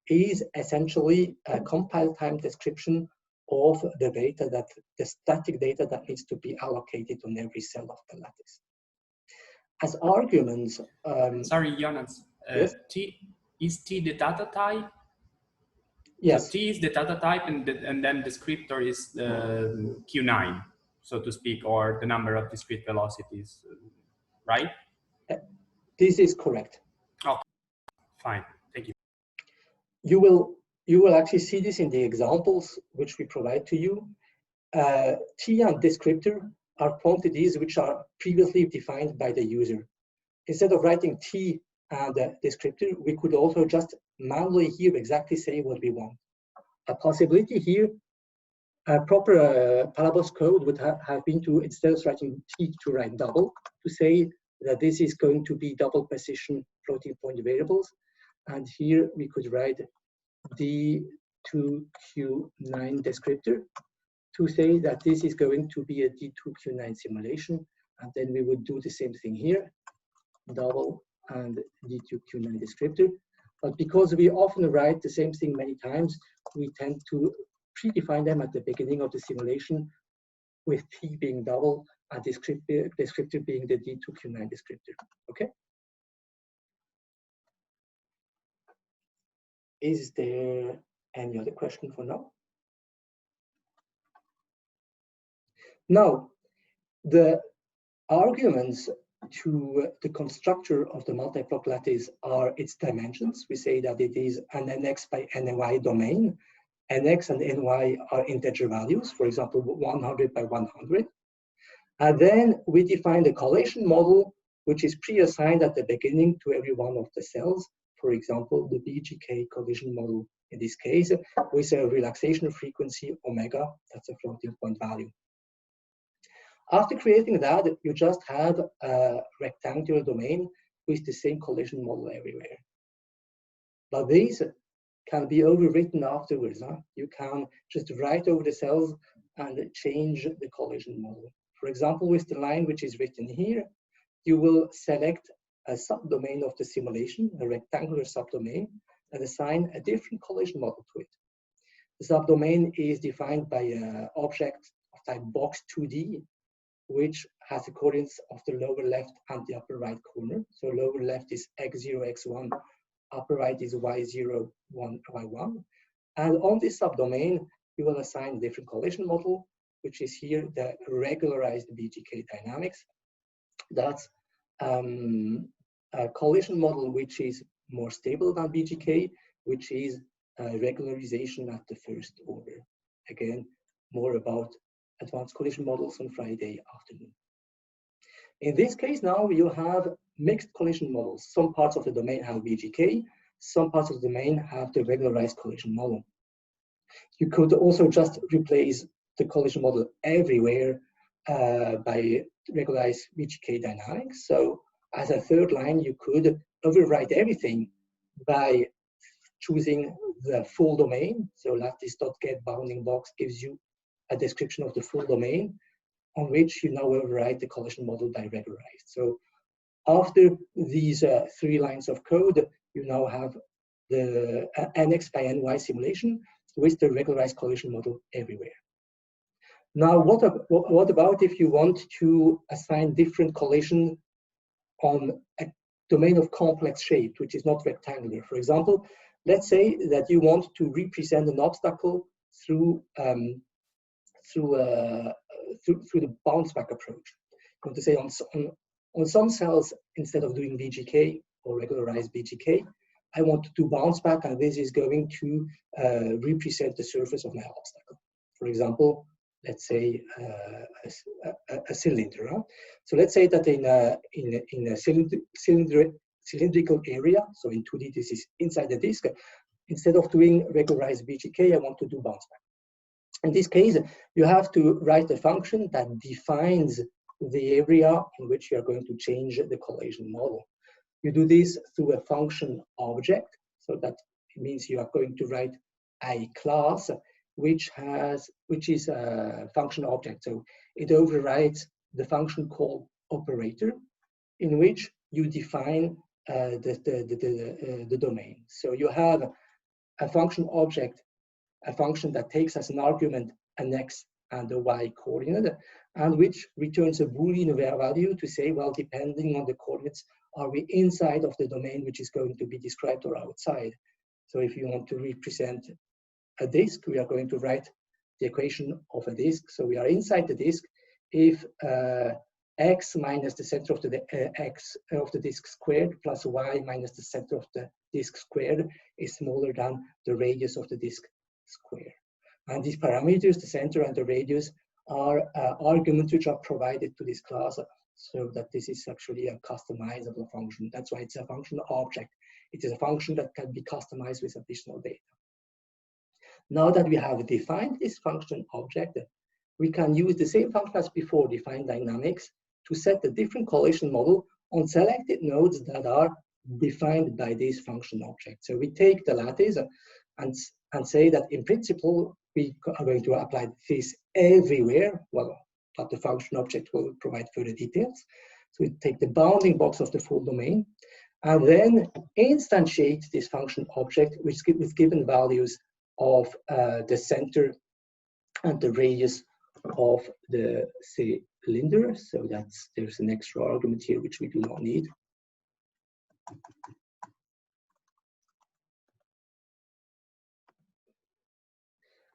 is essentially a compile time description of the data, the static data that needs to be allocated on every cell of the lattice. As arguments, sorry, Jonas. Yes? Is T the data type? Yes. So T is the data type, and then descriptor is the Q9, so to speak, or the number of discrete velocities, right? This is correct. Oh, fine. Thank you. You will actually see this in the examples which we provide to you. T and descriptor are quantities which are previously defined by the user. Instead of writing T and descriptor, we could also just manually here exactly say what we want. A possibility here, a proper Palabos code would have been to, instead of writing T, to write double, to say that this is going to be double precision floating point variables. And here we could write D2Q9 descriptor to say that this is going to be a D2Q9 simulation. And then we would do the same thing here, double and D2Q9 descriptor. But because we often write the same thing many times, we tend to predefine them at the beginning of the simulation, with T being double and descriptor being the D2Q9 descriptor. Okay? Is there any other question for now? Now, the arguments to the constructor of the multi-block lattice are its dimensions. We say that it is an nx by ny domain. Nx and ny are integer values, for example, 100 by 100. And then we define the collation model, which is pre-assigned at the beginning to every one of the cells. For example, the BGK collision model in this case, with a relaxation frequency omega, that's a floating point value. After creating that, you just have a rectangular domain with the same collision model everywhere. But these can be overwritten afterwards. You can just write over the cells and change the collision model. For example, with the line which is written here, you will select a subdomain of the simulation, a rectangular subdomain, and assign a different collision model to it. The subdomain is defined by an object of type box 2D, which has the coordinates of the lower left and the upper right corner. So lower left is x0, x1, upper right is y0, 1, y1. And on this subdomain, you will assign a different collision model, which is here the regularized BGK dynamics. That's a collision model which is more stable than BGK, which is regularization at the first order. Again, more about advanced collision models on Friday afternoon. In this case, now you have mixed collision models. Some parts of the domain have BGK, some parts of the domain have the regularized collision model. You could also just replace the collision model everywhere by regularized BGK dynamics. So as a third line, you could overwrite everything by choosing the full domain. So lattice.get bounding box gives you a description of the full domain on which you now overwrite the collision model by regularized. So after these 3 lines of code, you now have the nx by ny simulation with the regularized collision model everywhere. Now, what about if you want to assign different collision on a domain of complex shape, which is not rectangular? For example, let's say that you want to represent an obstacle through the bounce back approach. You want to say on some cells, instead of doing BGK or regularized BGK, I want to do bounce back, and this is going to represent the surface of my obstacle. For example, let's say a cylinder. So let's say that in a cylindrical area, so in 2D this is inside the disk, instead of doing regularized BGK, I want to do bounce back. In this case, you have to write a function that defines the area in which you are going to change the collision model. You do this through a function object, so that it means you are going to write a class which is a function object. So it overrides the function called operator, in which you define the domain. So you have a function object, a function that takes as an argument an x and a y coordinate, and which returns a Boolean value to say, well, depending on the coordinates, are we inside of the domain which is going to be described or outside? So if you want to represent a disk, we are going to write the equation of a disk. So we are inside the disk if x minus the center of the x of the disk squared plus y minus the center of the disk squared is smaller than the radius of the disk square. And these parameters, the center and the radius, are arguments which are provided to this class, so that this is actually a customizable function. That's why it's a function object. It is a function that can be customized with additional data. Now that we have defined this function object, we can use the same function as before, define dynamics, to set a different collision model on selected nodes that are defined by this function object. So we take the lattice and say that in principle, we are going to apply this everywhere, well, but the function object will provide further details. So we take the bounding box of the full domain and then instantiate this function object with given values of the center and the radius of the cylinder. So there's an extra argument here which we do not need.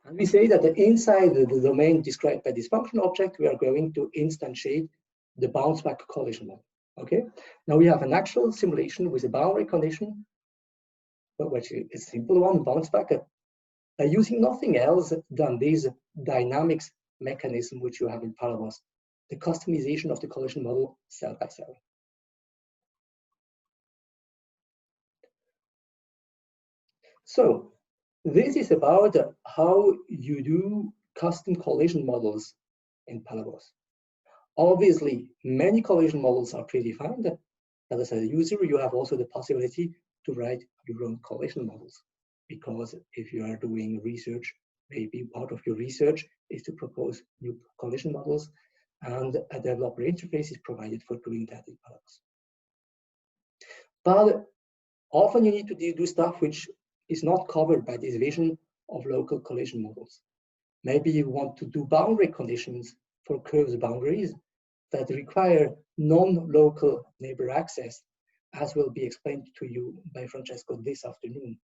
And we say that inside the domain described by this function object, we are going to instantiate the bounce back collision model. Okay, now we have an actual simulation with a boundary condition, but which is a simple one, bounce back, using nothing else than this dynamics mechanism which you have in Palabos, the customization of the collision model cell by cell. So this is about how you do custom collision models in Palabos. Obviously, many collision models are predefined, but as a user, you have also the possibility to write your own collision models. Because if you are doing research, maybe part of your research is to propose new collision models, and a developer interface is provided for doing that in Palabos. But often you need to do stuff which is not covered by this vision of local collision models. Maybe you want to do boundary conditions for curves boundaries that require non-local neighbor access, as will be explained to you by Francesco this afternoon.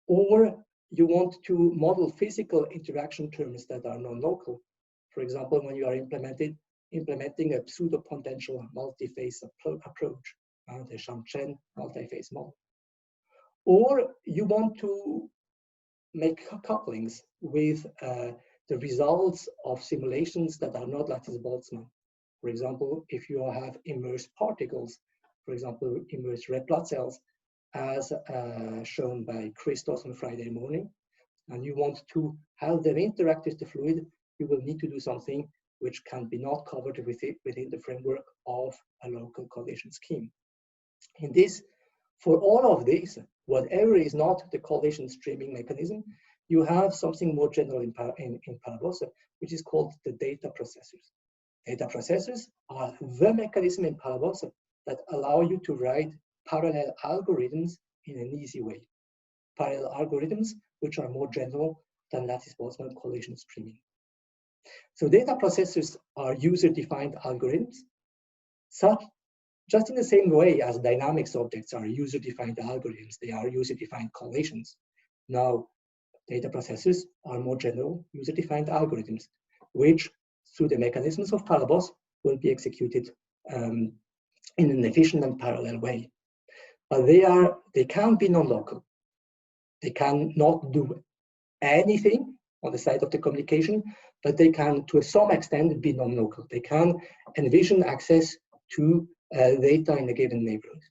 Or you want to model physical interaction terms that are non-local. For example, when you are implementing a pseudo-potential multi-phase approach, the Shamchen multi-phase model. Or you want to make couplings with the results of simulations that are not lattice Boltzmann. For example, if you have immersed particles, for example, immersed red blood cells, as shown by Christos on Friday morning, and you want to have them interact with the fluid, you will need to do something which can be not covered within the framework of a local collision scheme. In this, for all of this, whatever is not the collision streaming mechanism, you have something more general in Palabos, which is called the data processors. Data processors are the mechanism in Palabos that allow you to write parallel algorithms in an easy way. Parallel algorithms which are more general than lattice Boltzmann collision streaming. So data processors are user-defined algorithms, such just in the same way as dynamics objects are user-defined algorithms, they are user-defined collisions. Now, data processors are more general user-defined algorithms, which through the mechanisms of Palabos will be executed in an efficient and parallel way. But they can be non-local. They cannot do anything on the side of the communication, but they can, to some extent, be non-local. They can envision access to data in a given neighborhood.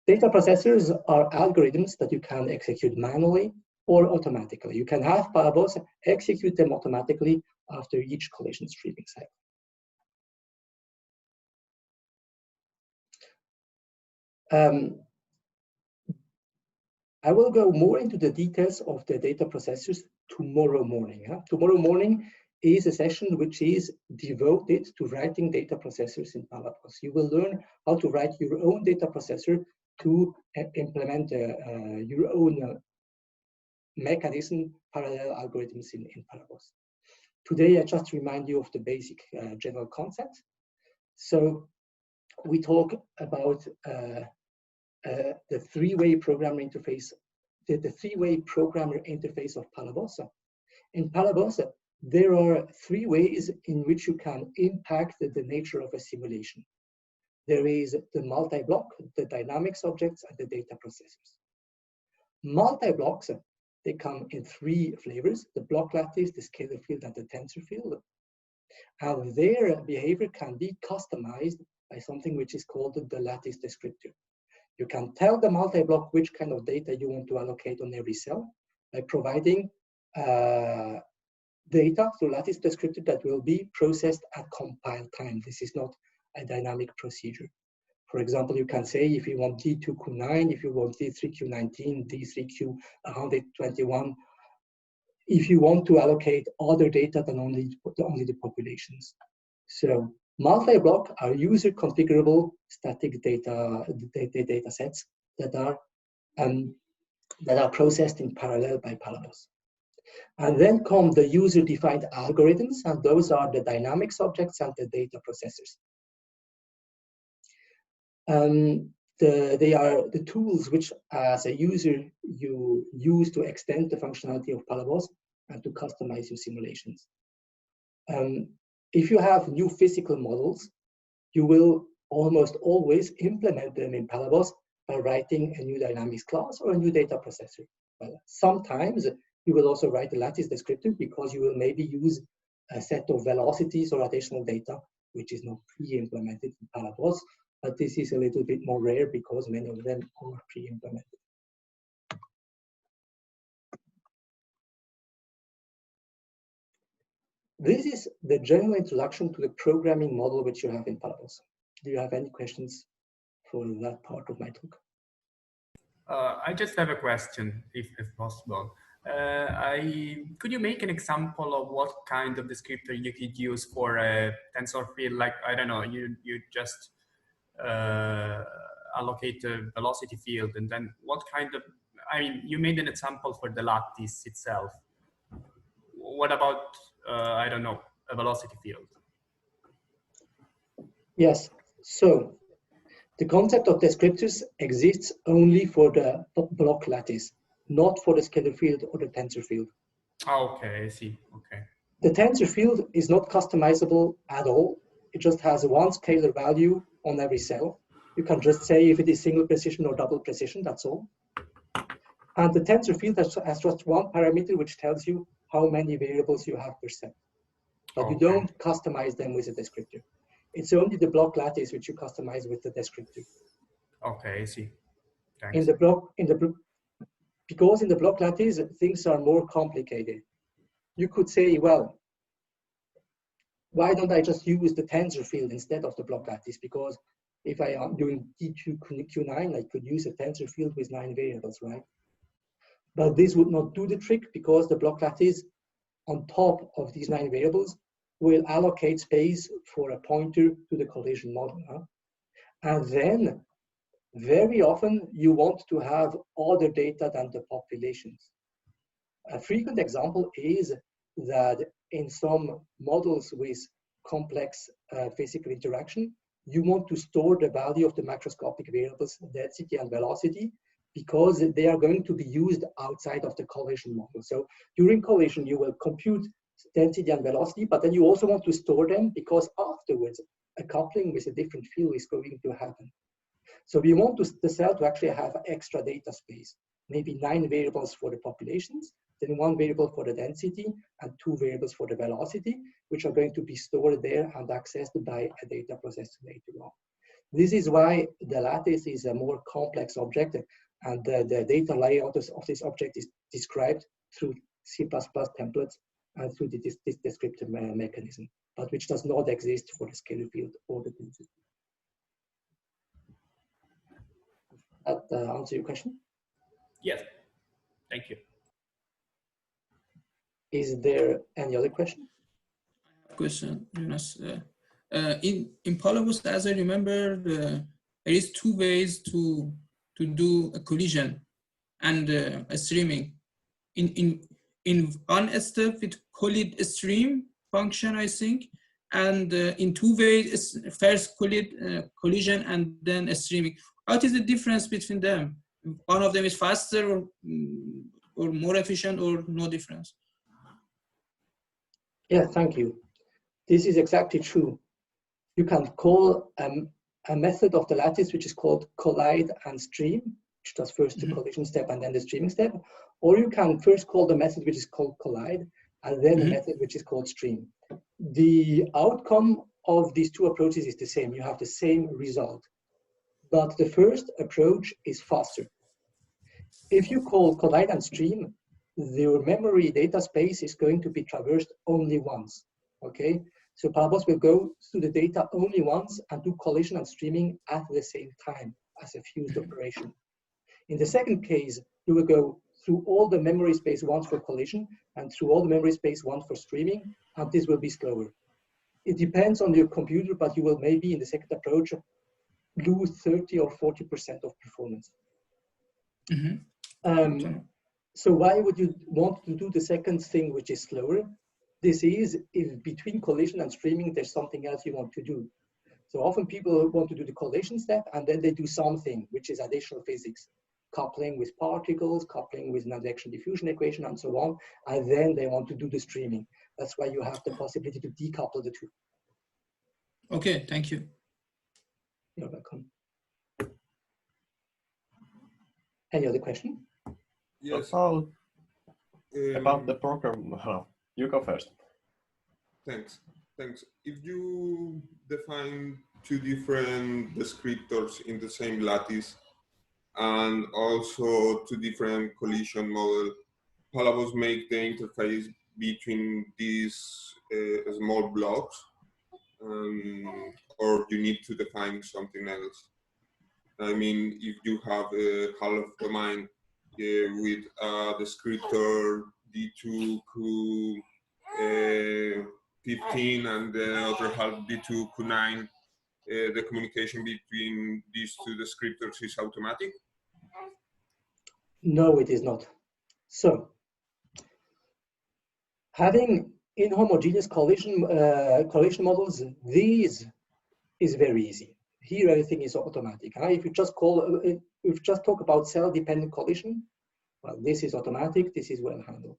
Data processors are algorithms that you can execute manually or automatically. You can have Palabos execute them automatically after each collision streaming cycle. I will go more into the details of the data processors tomorrow morning. Tomorrow morning is a session which is devoted to writing data processors in Palabos. You will learn how to write your own data processor to implement your own mechanism, parallel algorithms in Palabos. Today, I just remind you of the basic general concepts. So we talk about the three-way programmer interface, the three-way programmer interface of Palabos. In Palabos, there are three ways in which you can impact the nature of a simulation. There is the multi-block, the dynamics objects, and the data processors. Multi-blocks, they come in three flavors: the block lattice, the scalar field, and the tensor field. And their behavior can be customized by something which is called the lattice descriptor. You can tell the multi-block which kind of data you want to allocate on every cell by providing data through lattice descriptor that will be processed at compile time. This is not a dynamic procedure. For example, you can say if you want D2Q9, if you want D3Q19, D3Q121, if you want to allocate other data than only the populations. So multi-block are user configurable static data sets that are processed in parallel by Palabos. And then come the user-defined algorithms, and those are the dynamics objects and the data processors. they are the tools which, as a user, you use to extend the functionality of Palabos and to customize your simulations. If you have new physical models, you will almost always implement them in Palabos by writing a new dynamics class or a new data processor. Well, sometimes you will also write a lattice descriptor because you will maybe use a set of velocities or additional data, which is not pre-implemented in Palabos, but this is a little bit more rare because many of them are pre-implemented. This is the general introduction to the programming model which you have in Palabos. Do you have any questions for that part of my talk? I just have a question, if possible. Could you make an example of what kind of descriptor you could use for a tensor field? Like, I don't know, you just allocate a velocity field, and then what kind of, I mean, you made an example for the lattice itself. What about, I don't know, a velocity field? Yes, so the concept of descriptors exists only for the block lattice, not for the scalar field or the tensor field. Oh, okay, I see, okay. The tensor field is not customizable at all. It just has one scalar value on every cell. You can just say if it is single precision or double precision, that's all. And the tensor field has just one parameter which tells you how many variables you have per cell. But Okay. you don't customize them with a descriptor. It's only the block lattice which you customize with the descriptor. Okay, I see. Thanks. Because in the block lattice, things are more complicated. You could say, well, why don't I just use the tensor field instead of the block lattice? Because if I am doing D2Q9, I could use a tensor field with 9 variables, right? But this would not do the trick because the block lattice on top of these 9 variables will allocate space for a pointer to the collision model. Huh? And then very often you want to have other data than the populations. A frequent example is that in some models with complex physical interaction, you want to store the value of the macroscopic variables density and velocity because they are going to be used outside of the collision model. So during collision, you will compute density and velocity, but then you also want to store them because afterwards, a coupling with a different field is going to happen. So we want the cell to actually have extra data space, maybe 9 variables for the populations, then 1 variable for the density, and 2 variables for the velocity, which are going to be stored there and accessed by a data processor later on. This is why the lattice is a more complex object, and the data layout of this object is described through C++ templates and through this descriptive mechanism, but which does not exist for the scalar field or the tensor. That answer your question? Yes, thank you. Is there any other question? Question, Jonas. In Palabos, as I remember, there is 2 ways to do a collision and a streaming. In one step, with collid stream function, I think, and in 2 ways, first collision and then a streaming. What is the difference between them? One of them is faster or more efficient, or no difference? Yeah, thank you. This is exactly true. You can call a method of the lattice which is called collide and stream, which does first the collision step and then the streaming step, or you can first call the method which is called collide and then a method which is called stream. The outcome of these 2 approaches is the same. You have the same result, but the first approach is faster. If you call collide and stream, your memory data space is going to be traversed only once, okay? So Palabos will go through the data only once and do collision and streaming at the same time as a fused operation. In the second case, you will go through all the memory space once for collision and through all the memory space once for streaming, and this will be slower. It depends on your computer, but you will maybe in the second approach lose 30 or 40% of performance. So why would you want to do the second thing, which is slower? This is if between collision and streaming, there's something else you want to do. So often people want to do the correlation step, and then they do something which is additional physics, coupling with particles, coupling with an advection diffusion equation, and so on. And then they want to do the streaming. That's why you have the possibility to decouple the two. Okay, thank you. You're welcome. Any other question? Yes. About the program, you go first. Thanks. If you define two different descriptors in the same lattice and also two different collision models, Palabos make the interface between these small blocks, or you need to define something else? I mean, if you have a half domain with a descriptor D2Q 15 and the other half D2Q9, the communication between these two descriptors is automatic? No, it is not. So, having inhomogeneous collision models, these is very easy. Here, everything is automatic. If you just talk about cell-dependent collision, well, this is automatic. This is well handled.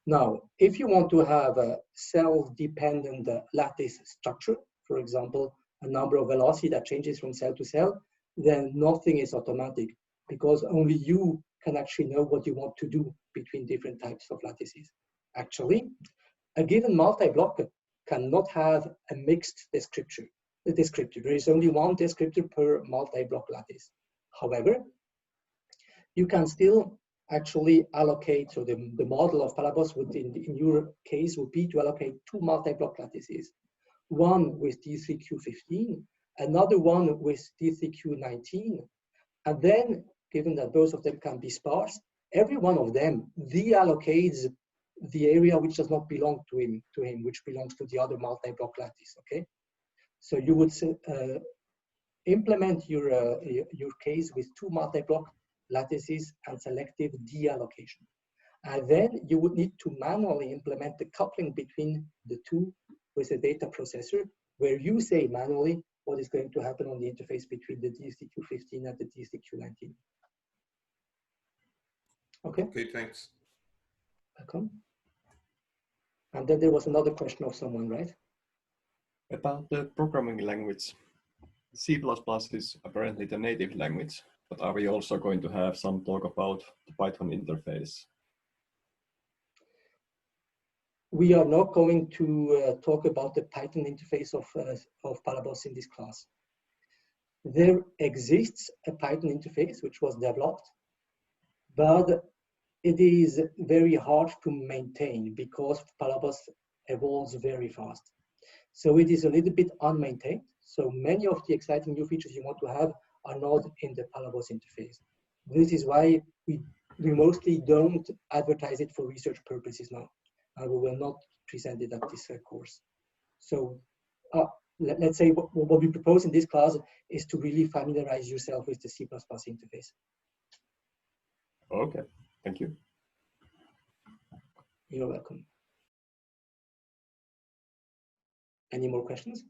Now, if you want to have a cell-dependent lattice structure, for example, a number of velocity that changes from cell to cell, then nothing is automatic, because only you can actually know what you want to do between different types of lattices. Actually, a given multi-block cannot have a mixed descriptor. There is only one descriptor per multi-block lattice. However, you can still actually allocate, so the model of Palabos would, in your case, would be to allocate two multi-block lattices, one with D3Q15, another one with D3Q19, and then, given that both of them can be sparse, every one of them deallocates the area which does not belong to him, which belongs to the other multi-block lattice, okay? So you would implement your case with two multi-block lattices and selective deallocation. And then you would need to manually implement the coupling between the two with a data processor, where you say manually what is going to happen on the interface between the DSTQ15 and the DSTQ19. Okay? Okay, thanks. Welcome. And then there was another question of someone, right? About the programming language. C++ is apparently the native language, but are we also going to have some talk about the Python interface? We are not going to talk about the Python interface of Palabos in this class. There exists a Python interface which was developed, but it is very hard to maintain because Palabos evolves very fast. So it is a little bit unmaintained. So many of the exciting new features you want to have are not in the Palabos interface. This is why we mostly don't advertise it for research purposes now. And we will not present it at this course. So let's say what we propose in this class is to really familiarize yourself with the C++ interface. Okay, thank you. You're welcome. Any more questions?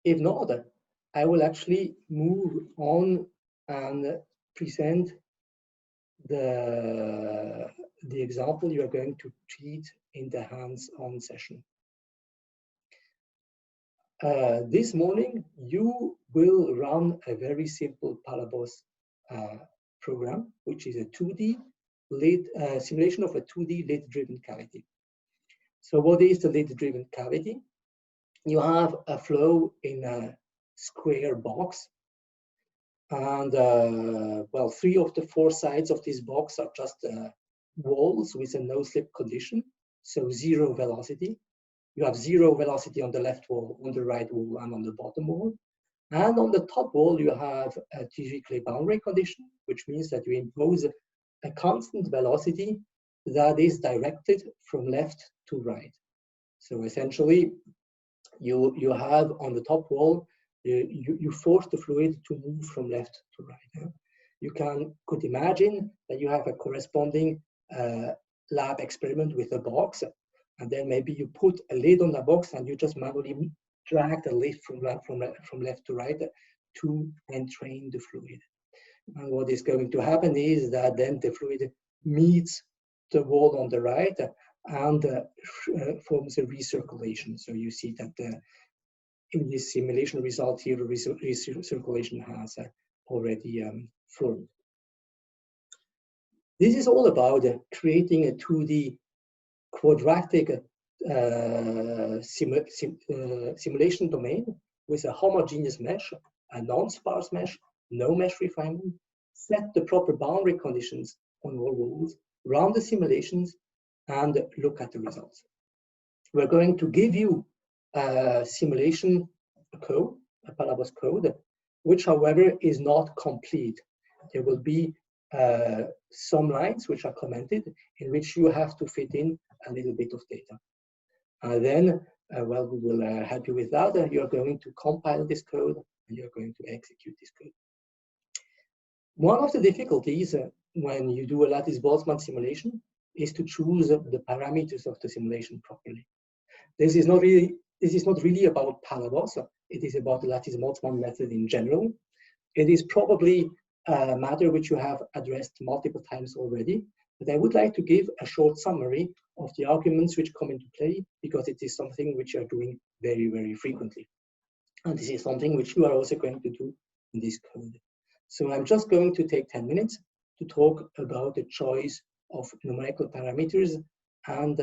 If not, I will actually move on and present the example you are going to treat in the hands-on session. This morning, you will run a very simple Palabos program, which is a 2D simulation of a 2D lid-driven cavity. So what is the lid-driven cavity? You have a flow in a square box, and well, 3 of the 4 sides of this box are just walls with a no-slip condition, so 0 velocity. You have 0 velocity on the left wall, on the right wall, and on the bottom wall. And on the top wall, you have a Cycl boundary condition, which means that you impose a constant velocity that is directed from left to right. So essentially, you have on the top wall, you force the fluid to move from left to right. You could imagine that you have a corresponding lab experiment with a box And then maybe you put a lid on the box and you just manually drag the lid from left to right to entrain the fluid. And what is going to happen is that then the fluid meets the wall on the right and forms a recirculation. So you see that in this simulation result here, the recirculation has already formed. This is all about creating a 2D quadratic simulation domain with a homogeneous mesh, a non-sparse mesh, no mesh refinement, set the proper boundary conditions on all walls, run the simulations, and look at the results. We're going to give you a simulation code, a Palabos code, which, however, is not complete. There will be some lines which are commented in which you have to fit in a little bit of data. And then, well, we will help you with that. You're going to compile this code and you're going to execute this code. One of the difficulties when you do a lattice-Boltzmann simulation is to choose the parameters of the simulation properly. This is not really about Palabos. It is about the lattice-Boltzmann method in general. It is probably a matter which you have addressed multiple times already, but I would like to give a short summary of the arguments which come into play, because it is something which you are doing very, very frequently. And this is something which you are also going to do in this code. So I'm just going to take 10 minutes to talk about the choice of numerical parameters and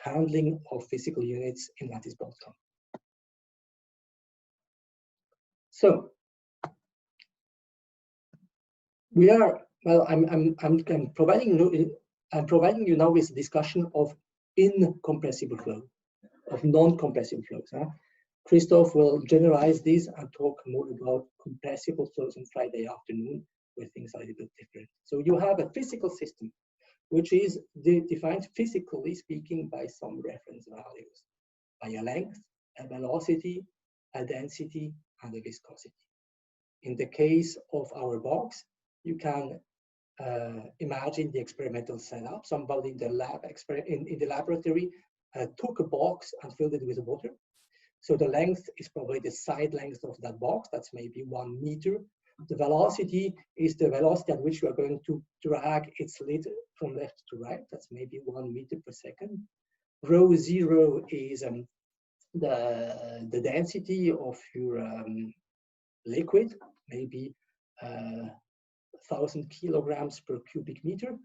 handling of physical units in lattice-Boltzmann. So we are, well, I'm providing you now with a discussion of incompressible flow, of non-compressible flows. Christoph will generalize this and talk more about compressible flows on Friday afternoon, where things are a little bit different. So you have a physical system, which is defined physically speaking by some reference values, by a length, a velocity, a density, and a viscosity. In the case of our box, you can imagine the experimental setup. Somebody in the lab, in the laboratory, took a box and filled it with water. So the length is probably the side length of that box. That's maybe 1 meter. The velocity is the velocity at which you are going to drag its lid from left to right. That's maybe 1 meter per second. Rho 0 is the density of your liquid, maybe 1,000 kilograms per cubic meter.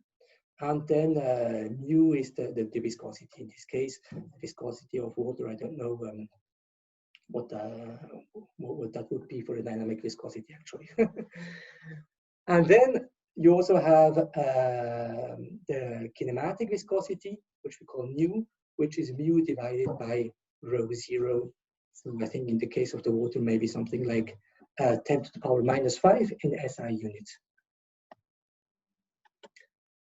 And then mu is the viscosity. In this case, the viscosity of water, I don't know what that would be for a dynamic viscosity, actually. And then you also have the kinematic viscosity, which we call nu, which is mu divided by rho 0. So I think in the case of the water, maybe something like 10 to the power minus 5 in SI units.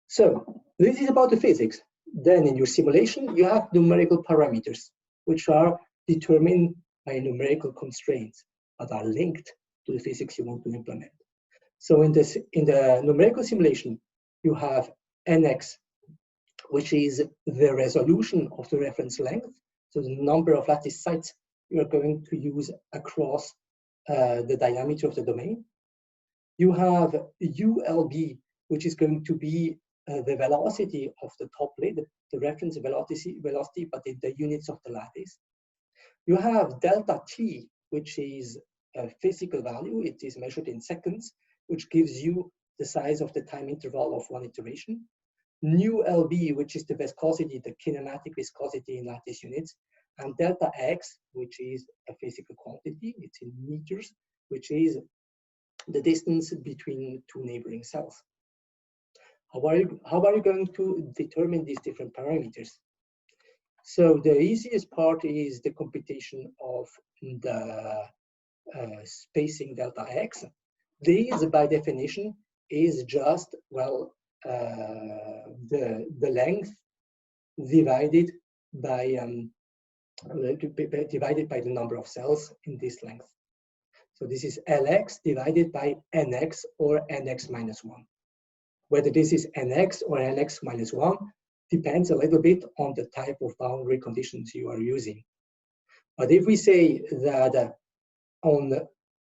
So this is about the physics. Then in your simulation, you have numerical parameters, which are determined by numerical constraints that are linked to the physics you want to implement. So in the numerical simulation, you have nx, which is the resolution of the reference length, so the number of lattice sites you are going to use across the diameter of the domain. You have ULB, which is going to be the velocity of the top lid, the reference velocity, but in the units of the lattice. You have delta t, which is a physical value. It is measured in seconds, which gives you the size of the time interval of one iteration. Nu LB, which is the viscosity, the kinematic viscosity in lattice units. And delta x, which is a physical quantity, it's in meters, which is the distance between two neighboring cells. How are you going to determine these different parameters? So the easiest part is the computation of the spacing delta x. This, by definition, is just, well, the length divided by the number of cells in this length. So this is Lx divided by Nx or Nx minus 1. Whether this is Nx or Nx minus 1 depends a little bit on the type of boundary conditions you are using. But if we say that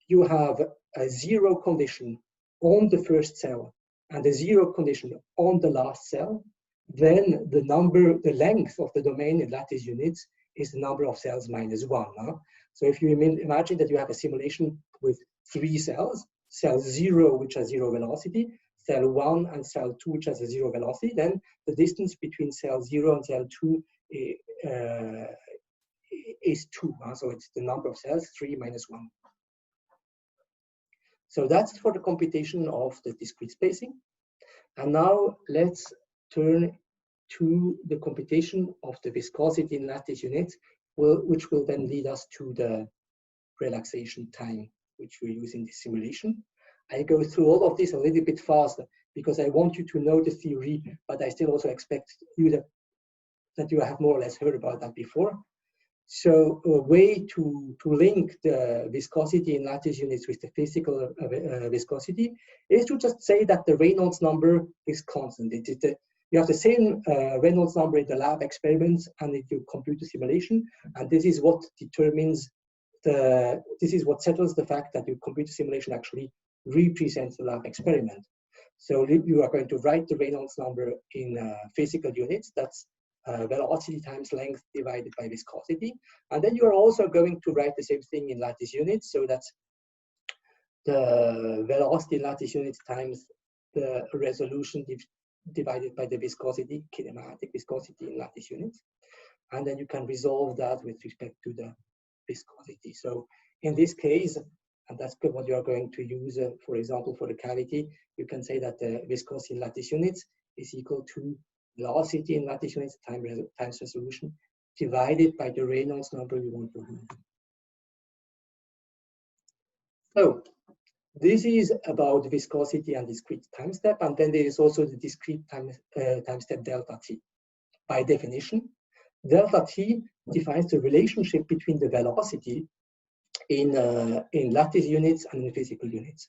you have a zero condition on the first cell and a zero condition on the last cell, then the length of the domain in lattice units is the number of cells minus 1. Huh? So if you imagine that you have a simulation with 3 cells, cell 0 which has 0 velocity, cell 1 and cell 2 which has a 0 velocity, then the distance between cell 0 and cell 2 is 2. Huh? So it's the number of cells, 3 minus 1. So that's for the computation of the discrete spacing. And now let's turn to the computation of the viscosity in lattice units, which will then lead us to the relaxation time, which we use in this simulation. I go through all of this a little bit faster because I want you to know the theory, but I still also expect you that you have more or less heard about that before. So a way to link the viscosity in lattice units with the physical viscosity is to just say that the Reynolds number is constant. You have the same Reynolds number in the lab experiments and in your computer simulation, and this is what determines this is what settles the fact that your computer simulation actually represents the lab experiment. So you are going to write the Reynolds number in physical units. That's velocity times length divided by viscosity. And then you are also going to write the same thing in lattice units. So that's the velocity in lattice units times the resolution divided by the viscosity, kinematic viscosity in lattice units. And then you can resolve that with respect to the viscosity. So in this case, and that's what you are going to use, for example, for the cavity, you can say that the viscosity in lattice units is equal to velocity in lattice units times resolution divided by the Reynolds number you want to have. So this is about viscosity and discrete time step, and then there is also the discrete time step delta t. By definition, delta t defines the relationship between the velocity in lattice units and in physical units.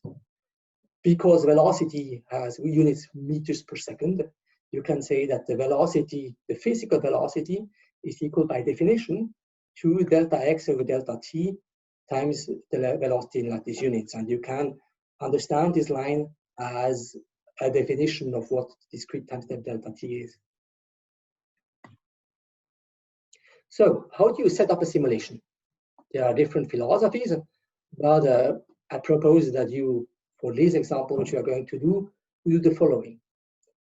Because velocity has units meters per second, you can say that the velocity, the physical velocity, is equal by definition to delta x over delta t times the velocity in lattice units. And you can understand this line as a definition of what discrete time step delta t is. So how do you set up a simulation? There are different philosophies, but I propose that you, for this example, which you are going to do the following.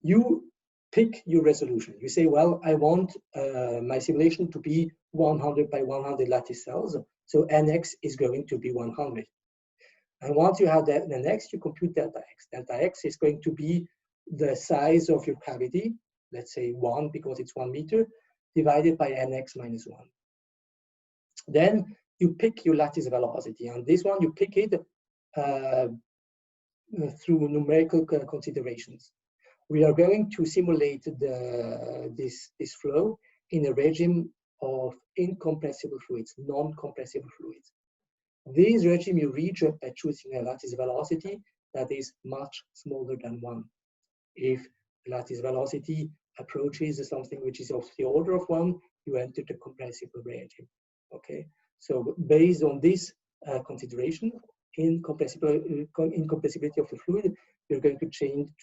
You pick your resolution. You say, well, I want my simulation to be 100 by 100 lattice cells. So nx is going to be 100. And once you have that, then next you compute delta x. Delta x is going to be the size of your cavity, let's say 1 because it's 1 meter, divided by nx minus 1. Then you pick your lattice velocity, and this one you pick it through numerical considerations. We are going to simulate this flow in a regime of incompressible fluids, non-compressible fluids. This regime you reach by choosing a lattice velocity that is much smaller than 1. If the lattice velocity approaches something which is of the order of 1, you enter the compressible regime. Okay, so based on this consideration, incompressibility of the fluid, you're going to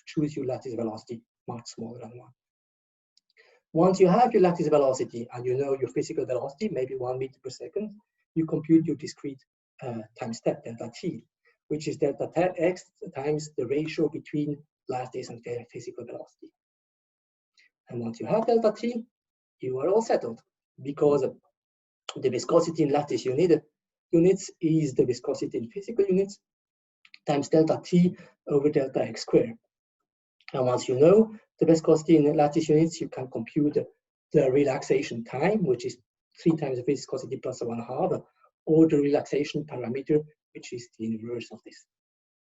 choose your lattice velocity much smaller than 1. Once you have your lattice velocity and you know your physical velocity, maybe 1 meter per second, you compute your discrete time step, delta t, which is delta x times the ratio between lattice and physical velocity. And once you have delta t, you are all settled, because the viscosity in lattice units is the viscosity in physical units times delta t over delta x squared. And once you know the viscosity in lattice units, you can compute the relaxation time, which is 3 times the viscosity plus 1/2, or the relaxation parameter, which is the inverse of this.